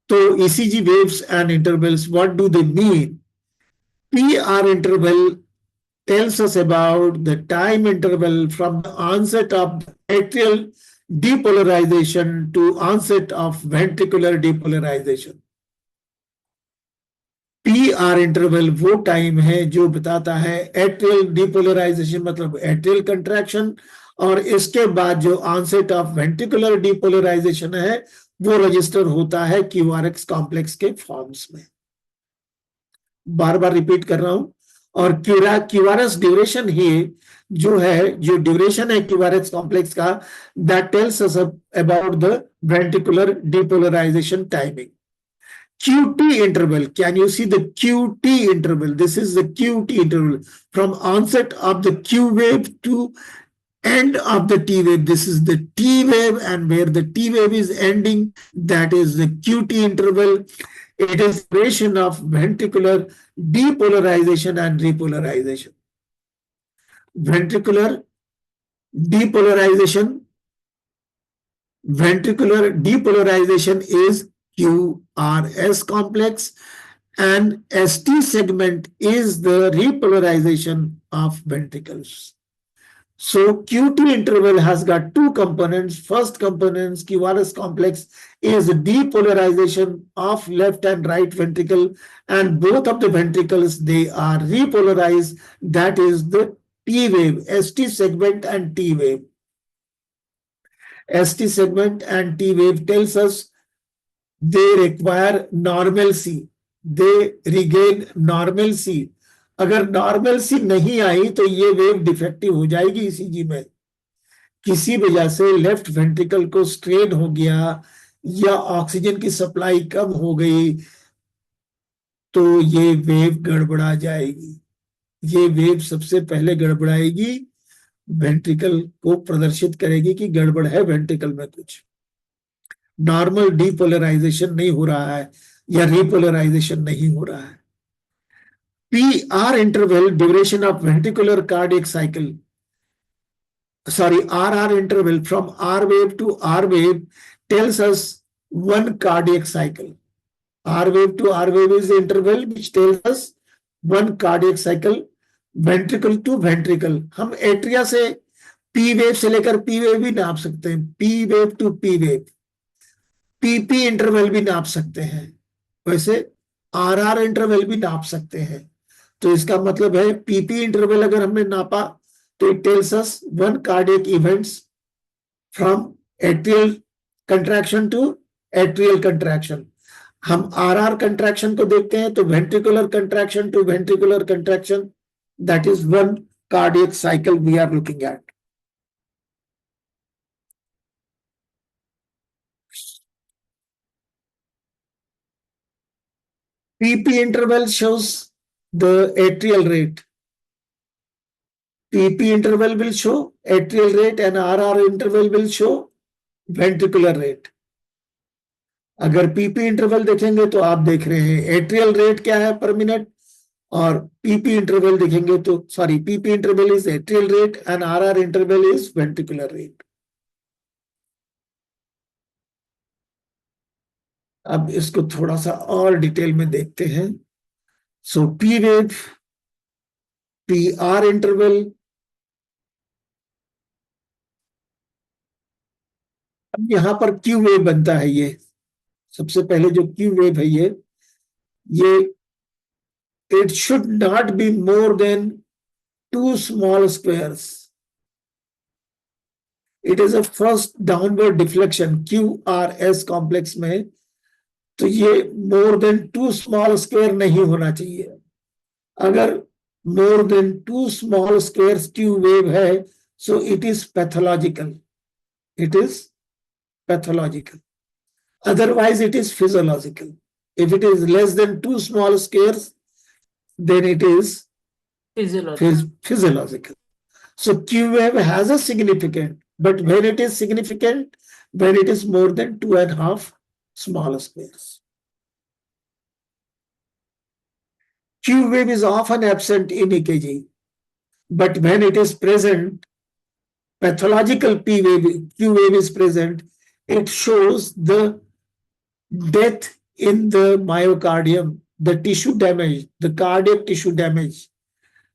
तो ECG waves and intervals, what do they mean? PR interval tells us about the time interval from the onset of atrial depolarization to onset of ventricular depolarization। PR interval वो time है जो बताता है atrial depolarisation मतलब atrial contraction, और इसके बाद जो ऑनसेट ऑफ वेंट्रिकुलर डिपोलराइजेशन है वो रजिस्टर होता है क्यूआरएक्स कॉम्प्लेक्स के फॉर्म्स में। बार बार रिपीट कर रहा हूं। और क्यूआरएस ड्यूरेशन ही जो है, जो ड्यूरेशन है क्यूआरएक्स कॉम्प्लेक्स का, that tells us about the ventricular depolarization timing. QT interval, can you see the QT interval? This is the QT interval from onset of the Q wave to end of the T wave. This is the T wave, and where the T wave is ending, that is the QT interval. It is duration of ventricular depolarization and repolarization. Ventricular depolarization is QRS complex, and ST segment is the repolarization of ventricles. So QT interval has got two components. First component, QRS complex, is depolarization of left and right ventricle, and both of the ventricles, they are repolarized. That is the T wave, ST segment and T wave. ST segment and T wave tells us they require normalcy, they regain normalcy। अगर normalcy नहीं आई तो ये wave defective हो जाएगी ECG में। किसी वजह से लेफ्ट वेंट्रिकल को स्ट्रेन हो गया या ऑक्सीजन की सप्लाई कम हो गई तो ये वेव गड़बड़ा जाएगी। ये वेव सबसे पहले गड़बड़ाएगी, वेंट्रिकल को प्रदर्शित करेगी कि गड़बड़ है वेंट्रिकल में, कुछ नॉर्मल डीपोलराइजेशन नहीं हो रहा है या रिपोलराइजेशन नहीं हो रहा है। PR interval, duration of ventricular cardiac cycle, sorry, RR interval from R wave to R wave tells us one cardiac cycle. R wave to R wave is the interval which tells us one cardiac cycle, ventricle to ventricle। हम atria से P wave से लेकर P wave भी नाप सकते हैं, P wave to P wave, PP interval भी नाप सकते हैं, वैसे RR इंटरवल भी नाप सकते हैं। तो इसका मतलब है पीपी इंटरवल अगर हमने नापा तो it tells us one cardiac events from atrial contraction to atrial contraction. हम आरआर कंट्रैक्शन को देखते हैं तो ventricular contraction to ventricular contraction, that is one cardiac cycle we are looking at. PP interval shows the atrial rate. PP interval will show atrial rate and RR interval will show ventricular rate. अगर PP interval देखेंगे तो आप देख रहे हैं atrial rate क्या है पर मिनट, और PP इंटरवल देखेंगे तो sorry PP interval is atrial rate and RR interval is ventricular rate. अब इसको थोड़ा सा और डिटेल में देखते हैं। सो P वेव, PR इंटरवल, अब यहां पर Q वेव बनता है। ये सबसे पहले जो Q वेव है ये it should not be more than 2 small squares. It is a first downward deflection QRS complex में, तो ये more than 2 small square नहीं होना चाहिए। अगर more than 2 small squares Q wave है, so it is pathological. It is pathological. Otherwise, it is physiological. If it is less than 2 small squares, then it is physiological. So Q wave has a significant, but when it is significant, when it is more than 2.5 small squares. Q wave is often absent in EKG, but when it is present, pathological Q wave is present, it shows the death in the myocardium, the tissue damage, the cardiac tissue damage.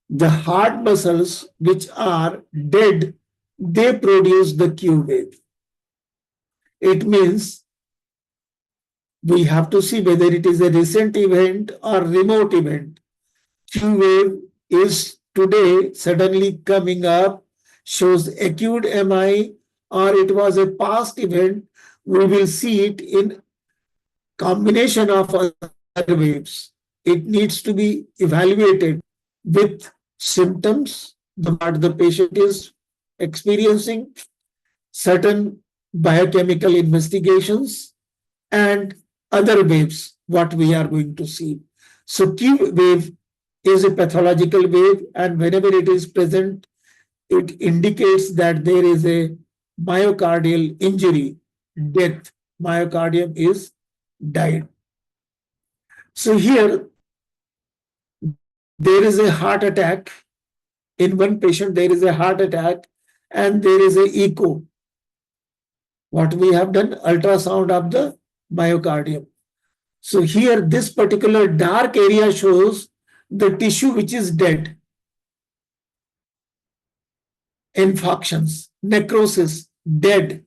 The heart muscles which are dead, they produce the Q wave. It means we have to see whether it is a recent event or remote event. Q wave is today suddenly coming up, shows acute MI, or it was a past event. We will see it in combination of other waves. It needs to be evaluated with symptoms that the patient is experiencing, certain biochemical investigations, and other waves, what we are going to see. So Q wave is a pathological wave, and whenever it is present, it indicates that there is a myocardial injury, death, myocardium is died. So here, there is a heart attack. In one patient, there is a heart attack and there is a echo. What we have done, ultrasound of the myocardium. So here, this particular dark area shows the tissue which is dead. Infarctions, necrosis, dead.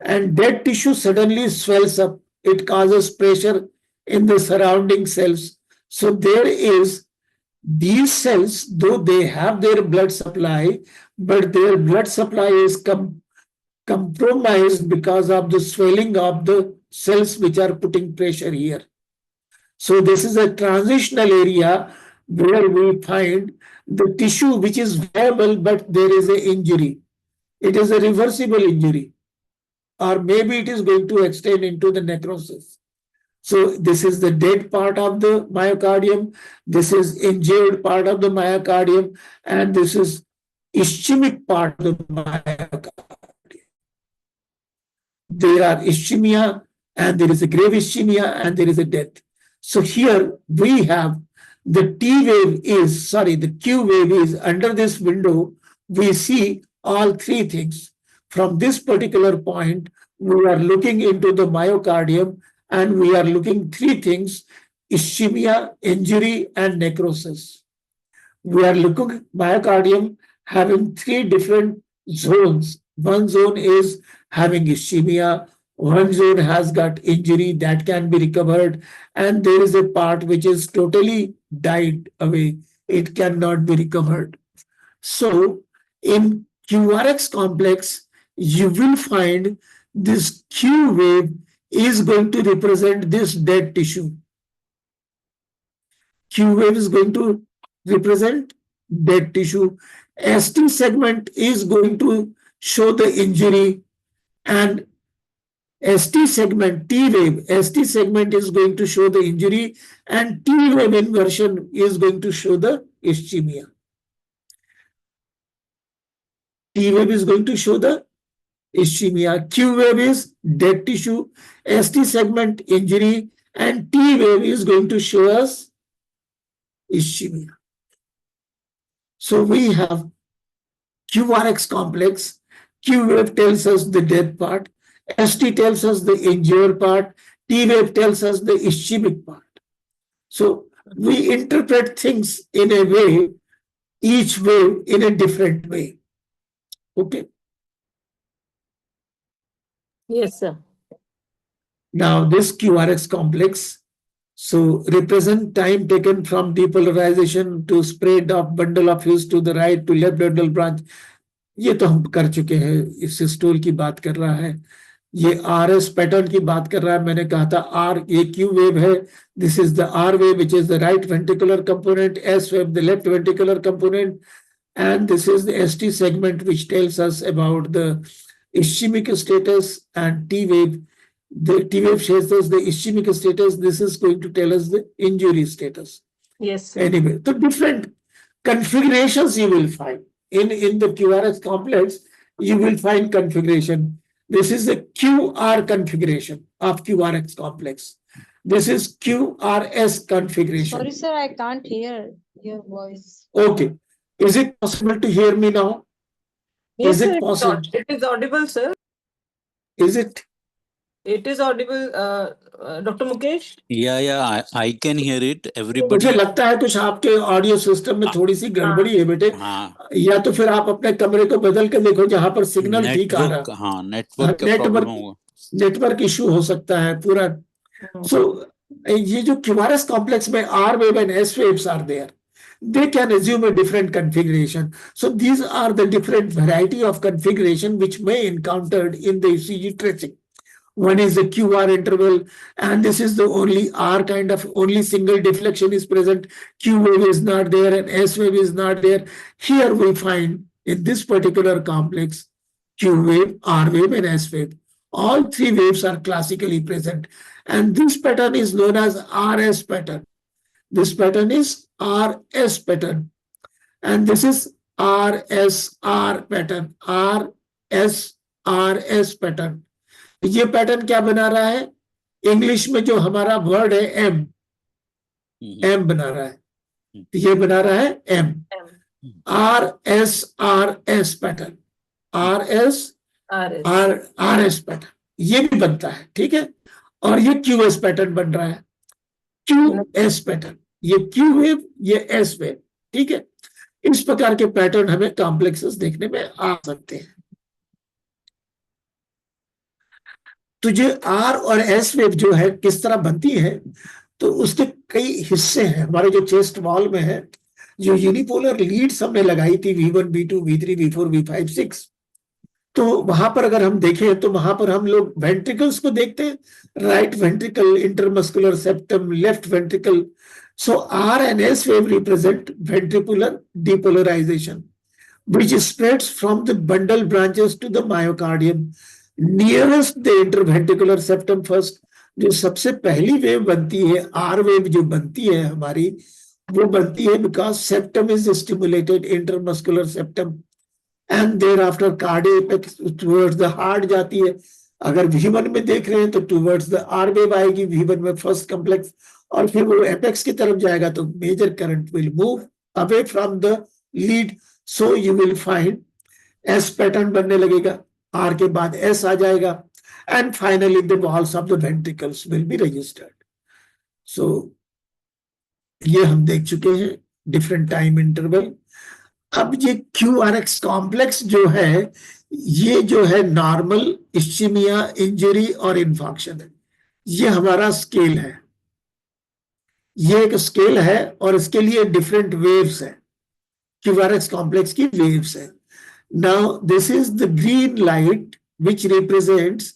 And dead tissue suddenly swells up. It causes pressure in the surrounding cells. So there is these cells, though they have their blood supply, but their blood supply is compromised because of the swelling of the cells which are putting pressure here. So this is a transitional area where we find the tissue which is viable, but there is an injury. It is a reversible injury, or maybe it is going to extend into the necrosis. So this is the dead part of the myocardium, this is injured part of the myocardium, and this is ischemic part of the myocardium. There are ischemia, and there is a grave ischemia, and there is a death. So here we have the the Q wave is under this window. We see all three things. From this particular point, we are looking into the myocardium, and we are looking three things: ischemia, injury, and necrosis. We are looking myocardium having three different zones. One zone is having ischemia, one zone has got injury that can be recovered, and there is a part which is totally died away. it cannot be recovered. So in QRX complex, you will find this Q wave is going to represent this dead tissue. Q wave is going to represent dead tissue. ST segment is going to show the injury, and ST segment, T wave, ST segment is going to show the injury, and T wave inversion is going to show the ischemia. T wave is going to show the ischemia. Q wave is dead tissue, ST segment injury, and T wave is going to show us ischemia. So we have QRX complex. Q wave tells us the dead part. ST tells us the injured part. T wave tells us the ischemic part. So we interpret things in a way, each wave in a different way. Okay. Yes, sir. Now this QRX complex, so represent time taken from depolarization to spread of bundle of his to the right to left bundle branch. ये तो हम कर चुके हैं, इस systole की बात कर रहा है, ये RS पैटर्न की बात कर रहा है. मैंने कहा था R ये Q वेव है, this is the R wave which is the right ventricular component, S wave the left ventricular component, and this is the ST segment which tells us about the ischemic status, and T wave, the T wave shows us the ischemic status. This is going to tell us the injury status. Yes, sir. Anyway, so different configurations you will find in the QRS complex. You will find configuration. This is the QR configuration of QRX complex. This is QRS configuration. Sorry, sir, I can't hear your voice. Okay. Is it possible to hear me now? Yes, Is it sir, possible? it is audible, sir. Is it? It is audible, Dr. Mukesh. Yeah, I can hear it. Everybody. मुझे लगता है कुछ आपके audio system में थोड़ी सी गड़बड़ी है बेटे. हाँ. या तो फिर आप अपने कमरे को बदल के देखो जहां पर सिग्नल ठीक आ रहा है. हाँ, नेटवर्क का प्रॉब्लम होगा. नेटवर्क इशू हो सकता है पूरा. सो ये जो QRS complex में R wave and S waves are there, they can assume a different configuration. So these are the different variety of configuration which may encountered in the ECG tracing. One is the QR interval, and this is the only R kind of only single deflection is present. Q wave is not there and S wave is not there. Here we find in this particular complex Q wave, R wave, and S wave. All three waves are classically present, and this pattern is known as RS pattern. This pattern is RS pattern, and this is RSR pattern. RS pattern. ये pattern क्या बना रहा है? English में जो हमारा word है M बना रहा है. ये बना रहा है M. RS pattern, RS pattern ये भी बनता है. ठीक है. और ये QS पैटर्न बन रहा है. QS पैटर्न, ये Q वेव, ये S वेव. ठीक है. इस प्रकार के पैटर्न हमें कॉम्प्लेक्सेस देखने में आ सकते हैं. तो जो R और S वेव जो है किस तरह बनती है, तो उसके कई हिस्से हैं. हमारे जो चेस्ट वॉल में है, जो यूनिपोलर लीड्स हमने लगाई थी V1, V2, V3, V4, V5, 6, तो वहां पर अगर हम देखें तो वहां पर हम लोग वेंट्रिकल्स को देखते हैं. Right ventricle, intermuscular septum, left ventricle. So R and S wave represent ventricular depolarization, which spreads from the bundle branches to the myocardium. Nearest the interventricular septum first. जो सबसे पहली वेव बनती है, R वेव जो बनती है हमारी, वो बनती है because septum is stimulated, intermuscular septum, and thereafter cardiac apex towards the heart जाती है. अगर V1 में देख रहे हैं तो towards the R वेव आएगी, V1 में फर्स्ट कॉम्प्लेक्स, और फिर वो एपेक्स की तरफ जाएगा तो major current will move away from the lead. So you will find S pattern बनने लगेगा, R के बाद S आ जाएगा, and finally the walls of the ventricles will be registered. So ये हम देख चुके हैं डिफरेंट टाइम इंटरवल. अब ये QRX कॉम्प्लेक्स जो है, ये जो है नॉर्मल, इस्चीमिया, इंजरी और इन्फॉक्शन है. ये हमारा स्केल है. ये एक स्केल है और इसके लिए डिफरेंट वेव्स है, QRS कॉम्प्लेक्स की वेव्स है. Now this is the green light which represents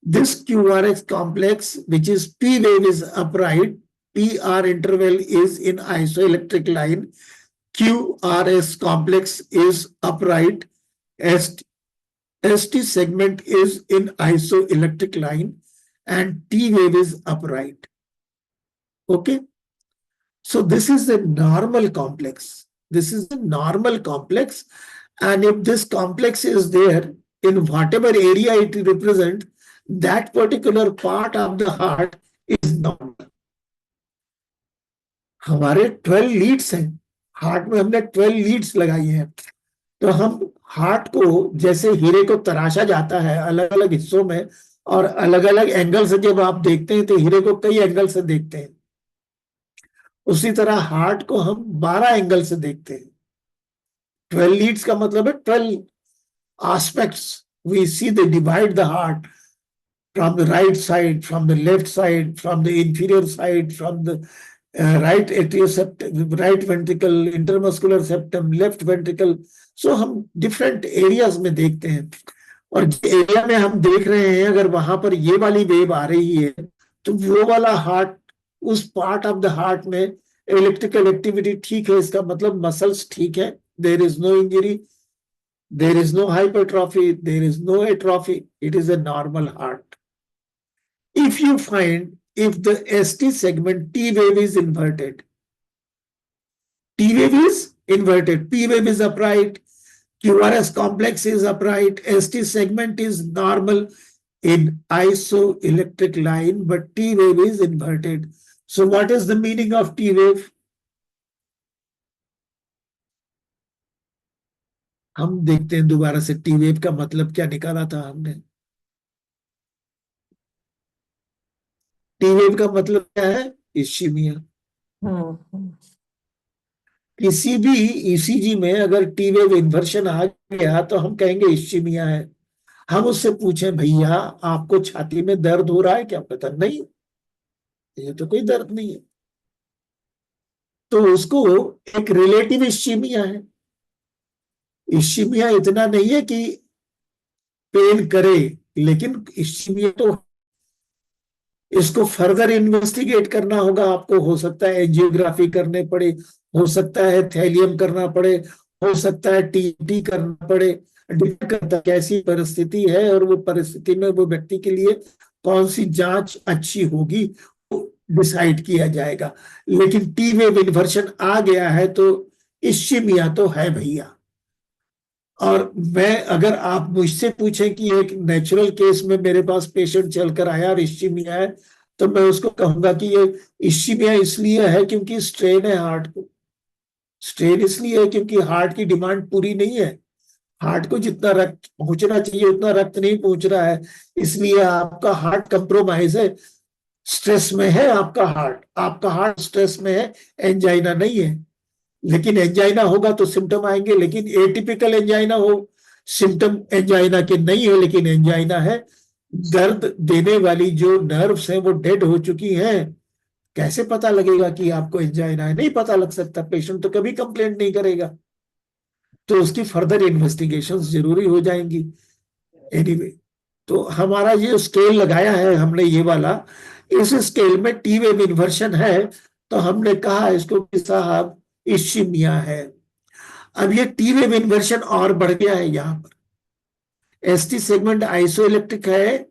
this QRS complex, which is P wave is upright, PR interval is in isoelectric line, QRS complex is upright, ST segment is in isoelectric line, and T wave is upright. Okay. So this is the normal complex. This is the normal complex. And if this complex is there in whatever area it represents, that particular part of the heart is normal. हमारे 12 Leeds हैं, heart में हमने 12 Leeds लगाई हैं. तो हम heart को जैसे हीरे को तराशा जाता है अलग अलग हिस्सों में और अलग अलग एंगल से जब आप देखते हैं तो हीरे को कई एंगल से देखते हैं, उसी तरह हार्ट को हम 12 एंगल से देखते हैं. 12 लीड्स का मतलब है 12 aspects. We see they divide the heart from the right side, from the left side, from the inferior side, from the right atrial septum, right ventricle, intermuscular septum, left ventricle. So हम different areas में देखते हैं और जिस area में हम देख रहे हैं अगर वहां पर ये वाली वेव आ रही है तो वो वाला हार्ट, उस पार्ट ऑफ द हार्ट में इलेक्ट्रिकल एक्टिविटी ठीक है, इसका मतलब मसल्स ठीक है, there is no injury, there is no hypertrophy, there is no atrophy, it is a normal heart. If you find if the ST segment T wave is inverted, T wave is inverted, P wave is upright, QRS complex is upright, ST segment is normal in isoelectric line, but T wave is inverted. So what is the meaning of T wave? हम देखते हैं दोबारा से T wave का मतलब क्या निकाला था हमने. टी वेव का मतलब क्या है? इस्कीमिया. किसी भी ईसीजी में अगर टी वेव इन्वर्शन आ गया तो हम कहेंगे इस्कीमिया है. हम उससे पूछें भैया आपको छाती में दर्द हो रहा है क्या? पता नहीं, ये तो कोई दर्द नहीं है. तो उसको एक रिलेटिव इस्कीमिया है. इस्कीमिया इतना नहीं है कि पेन करे, लेकिन इस्कीमिया तो इसको फर्दर इन्वेस्टिगेट करना होगा आपको. हो सकता है एंजियोग्राफी करने पड़े, हो सकता है थैलियम करना पड़े, हो सकता है टीटी करना पड़े. डिपेंड करता है कैसी परिस्थिति है और वो परिस्थिति में वो व्यक्ति के लिए कौन सी जांच अच्छी होगी डिसाइड किया जाएगा. लेकिन टी वेव इन्वर्शन आ गया है तो इस्कीमिया तो है भैया. और मैं अगर आप मुझसे पूछें कि एक नेचुरल केस में मेरे पास पेशेंट चलकर आया और इस्कीमिया है तो मैं उसको कहूंगा कि ये इस्कीमिया इसलिए है क्योंकि स्ट्रेन है हार्ट को. स्ट्रेन इसलिए है क्योंकि हार्ट की डिमांड पूरी नहीं है, हार्ट को जितना रक्त पहुंचना चाहिए उतना रक्त नहीं पहुंच रहा है, इसलिए आपका हार्ट कंप्रोमाइज है, स्ट्रेस में है आपका हार्ट स्ट्रेस में है, एंजाइना नहीं है. लेकिन एंजाइना होगा तो सिम्टम आएंगे, लेकिन एटिपिकल एंजाइना हो, सिम्टम एंजाइना के नहीं है लेकिन एंजाइना है. दर्द देने वाली जो नर्व्स हैं वो डेड हो चुकी हैं. कैसे पता लगेगा कि आपको एंजाइना है? नहीं पता लग सकता. पेशेंट तो कभी कंप्लेंट नहीं करेगा, तो उसकी फर्दर इन्वेस्टिगेशंस जरूरी हो जाएंगी. एनीवे, तो हमारा ये स्केल लगाया है हमने ये वाला, इस स्केल में टी वेव इन्वर्शन है तो हमने कहा इसको कि साहब इस्कीमिया है. अब ये टी वेव इन्वर्शन और बढ़ गया है. यहाँ पर एसटी सेगमेंट आइसोइलेक्ट्रिक है,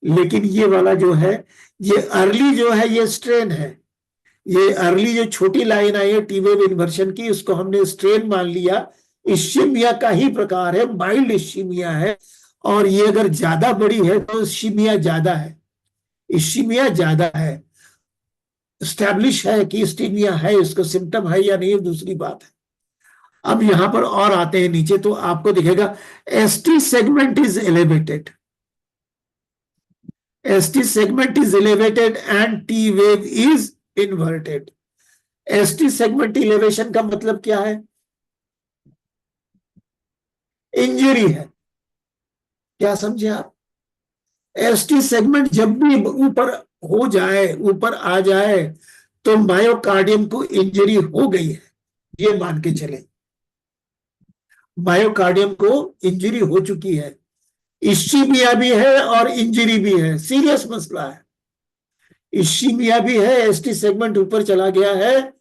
लेकिन ये वाला जो है ये अर्ली जो है ये स्ट्रेन है. ये अर्ली जो छोटी लाइन आई है टी वेव इन्वर्शन की, उसको हमने स्ट्रेन मान लिया. इस्कीमिया का ही प्रकार है, माइल्ड इस्कीमिया है. और ये अगर ज्यादा बड़ी है तो इस्कीमिया ज्यादा है, इस्कीमिया ज्यादा है. स्टैब्लिश है कि इस्कीमिया है, इसको सिम्टम है या नहीं दूसरी बात है. अब यहां पर और आते हैं नीचे तो आपको दिखेगा ST segment is elevated, ST segment is elevated and T wave is inverted. ST segment elevation का मतलब क्या है? इंजरी है. क्या समझे आप? एसटी सेगमेंट जब भी ऊपर हो जाए, ऊपर आ जाए तो मायोकार्डियम को इंजरी हो गई है, ये मान के चले, मायोकार्डियम को इंजरी हो चुकी है, इश्चीमिया भी है और इंजरी भी है, सीरियस मसला है। इश्चीमिया भी है, एसटी सेगमेंट ऊपर चला गया है,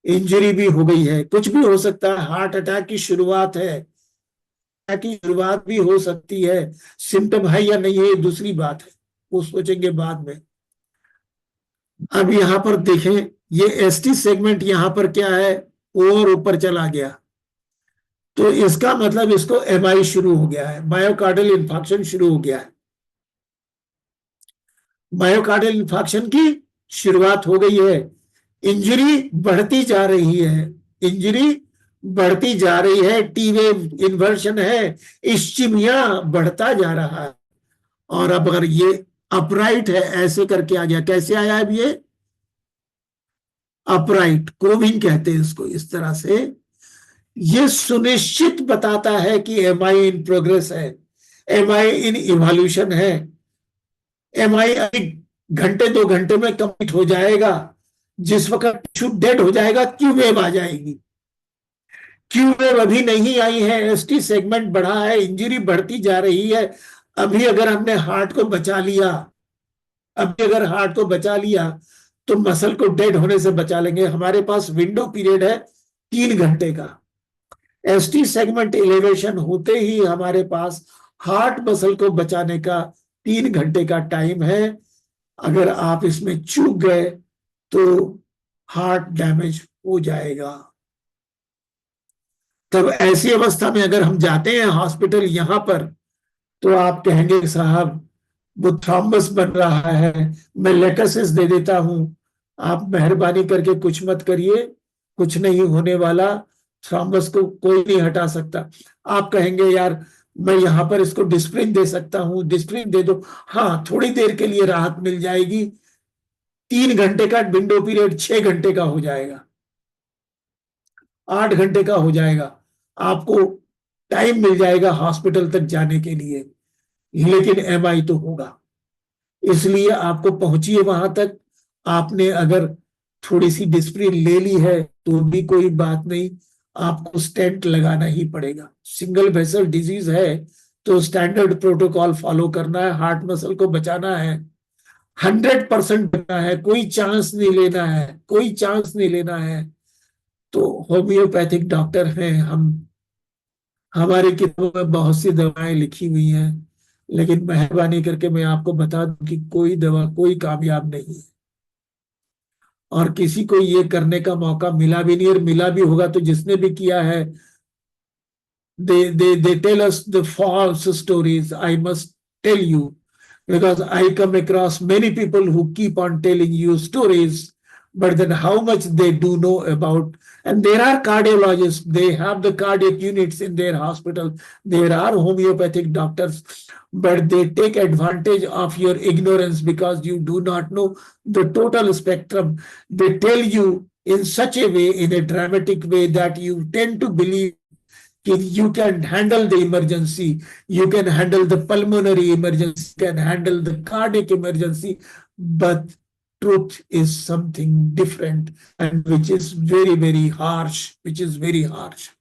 इंजरी भी हो गई है, कुछ भी हो सकता है, हार्ट अटैक की शुरुआत है, की शुरुआत भी हो सकती है, सिम्टम है या नहीं है ये दूसरी बात है, वो सोचेंगे बाद में। अब यहां पर देखें, ये एसटी सेगमेंट यहां पर क्या है, और ऊपर चला गया, तो इसका मतलब इसको एमआई शुरू हो गया है, मायोकार्डियल इंफार्क्शन शुरू हो गया है, मायोकार्डियल इंफार्क्शन की शुरुआत हो गई है, इंजरी बढ़ती जा रही है, इंजरी बढ़ती जा रही है, टी वेव इन्वर्शन है, इश्चिमिया बढ़ता जा रहा है। और अब अगर ये अपराइट है, ऐसे करके आ गया, कैसे आया अब ये अपराइट, कोविंग कहते हैं इसको, इस तरह से ये सुनिश्चित बताता है कि एमआई इन प्रोग्रेस है, एमआई इन इवोल्यूशन है, एमआई घंटे 2 घंटे में कंप्लीट हो जाएगा, जिस वक्त टिश्यू डेड हो जाएगा क्यू वेव आ जाएगी, क्यू वेव अभी नहीं आई है, एसटी सेगमेंट बढ़ा है, इंजरी बढ़ती जा रही है। अभी अगर हमने हार्ट को बचा लिया, अभी अगर हार्ट को बचा लिया तो मसल को डेड होने से बचा लेंगे। हमारे पास विंडो पीरियड है 3 घंटे का, एसटी सेगमेंट एलिवेशन होते ही हमारे पास हार्ट मसल को बचाने का 3 घंटे का टाइम है। अगर आप इसमें चूक गए तो हार्ट डैमेज हो जाएगा। तब ऐसी अवस्था में अगर हम जाते हैं हॉस्पिटल यहां पर, तो आप कहेंगे साहब वो थ्रॉम्बस बन रहा है, मैं लेकसिस दे देता हूं, आप मेहरबानी करके कुछ मत करिए, कुछ नहीं होने वाला, थ्रॉम्बस को कोई नहीं हटा सकता। आप कहेंगे यार मैं यहां पर इसको डिस्प्रिन दे सकता हूं, डिस्प्रिन दे दो, हाँ थोड़ी देर के लिए राहत मिल जाएगी, 3 घंटे का विंडो पीरियड 6 घंटे का हो जाएगा, 8 घंटे का हो जाएगा, आपको टाइम मिल जाएगा हॉस्पिटल तक जाने के लिए, लेकिन एमआई तो होगा। इसलिए आपको पहुंचिए वहां तक। आपने अगर थोड़ी सी डिस्प्रिन ले ली है तो भी कोई बात नहीं, आपको स्टेंट लगाना ही पड़ेगा। सिंगल वेसल डिजीज है तो स्टैंडर्ड प्रोटोकॉल फॉलो करना है, हार्ट मसल को बचाना है, 100% बचना है, कोई चांस नहीं लेना है, कोई चांस नहीं लेना है। तो होम्योपैथिक डॉक्टर हैं हम, हमारी किताबों में बहुत सी दवाएं लिखी हुई हैं, लेकिन मेहरबानी करके मैं आपको बता दूं कि कोई दवा कोई कामयाब नहीं है, और किसी को ये करने का मौका मिला भी नहीं, और मिला भी होगा तो जिसने भी किया है, they tell us the false stories. I must tell you, because I come across many people who keep on telling you stories, but then how much they do know about. And there are cardiologists, they have the cardiac units in their hospital, there are homeopathic doctors, but they take advantage of your ignorance because you do not know the total spectrum. They tell you in such a way, in a dramatic way, that you tend to believe you can handle the emergency, you can handle the pulmonary emergency, you can handle the cardiac emergency, but truth is something different, and which is very, very harsh, which is very harsh.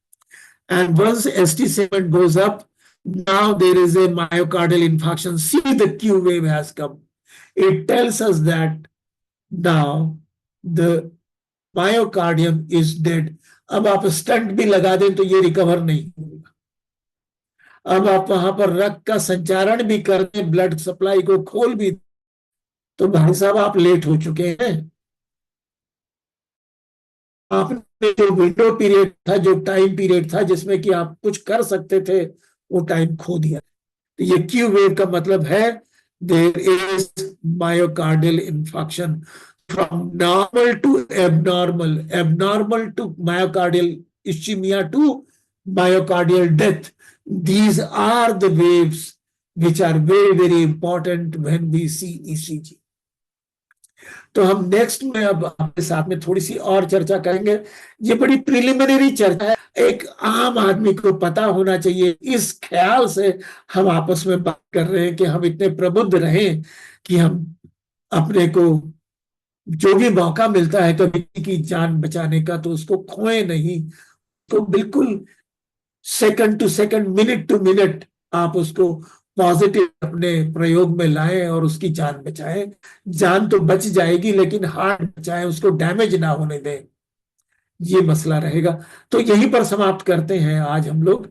And once ST segment goes up, now there is a myocardial infarction. See, the Q wave has come. It tells us that now the myocardium is dead. अब आप stunt भी लगा दें तो ये recover नहीं होगा। अब आप वहां पर रक्त का संचारण भी कर दें, ब्लड सप्लाई को खोल भी, तो भाई साहब आप लेट हो चुके हैं। आपने जो विंडो पीरियड था, जो टाइम पीरियड था जिसमें कि आप कुछ कर सकते थे, वो टाइम खो दिया। तो ये क्यू वेव का मतलब है there is myocardial infarction from normal to abnormal, abnormal to myocardial ischemia to myocardial death. These are the waves which are very, very important when we see ECG. तो हम next में अब आपके साथ में थोड़ी सी और चर्चा करेंगे। ये बड़ी प्रिलिमिनरी चर्चा है, एक आम आदमी को पता होना चाहिए। इस ख्याल से हम आपस में बात कर रहे हैं कि हम इतने प्रबुद्ध रहें कि हम अपने को जो भी मौका मिलता है कभी की जान बचाने का, तो उसको खोए नहीं। तो बिल्कुल second to second, minute to minute आप उसको पॉजिटिव अपने प्रयोग में लाएं और उसकी जान बचाएं। जान तो बच जाएगी, लेकिन हार्ट बचाएं, उसको डैमेज ना होने दें। ये मसला रहेगा। तो यहीं पर समाप्त करते हैं आज हम लोग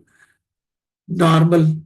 नॉर्मल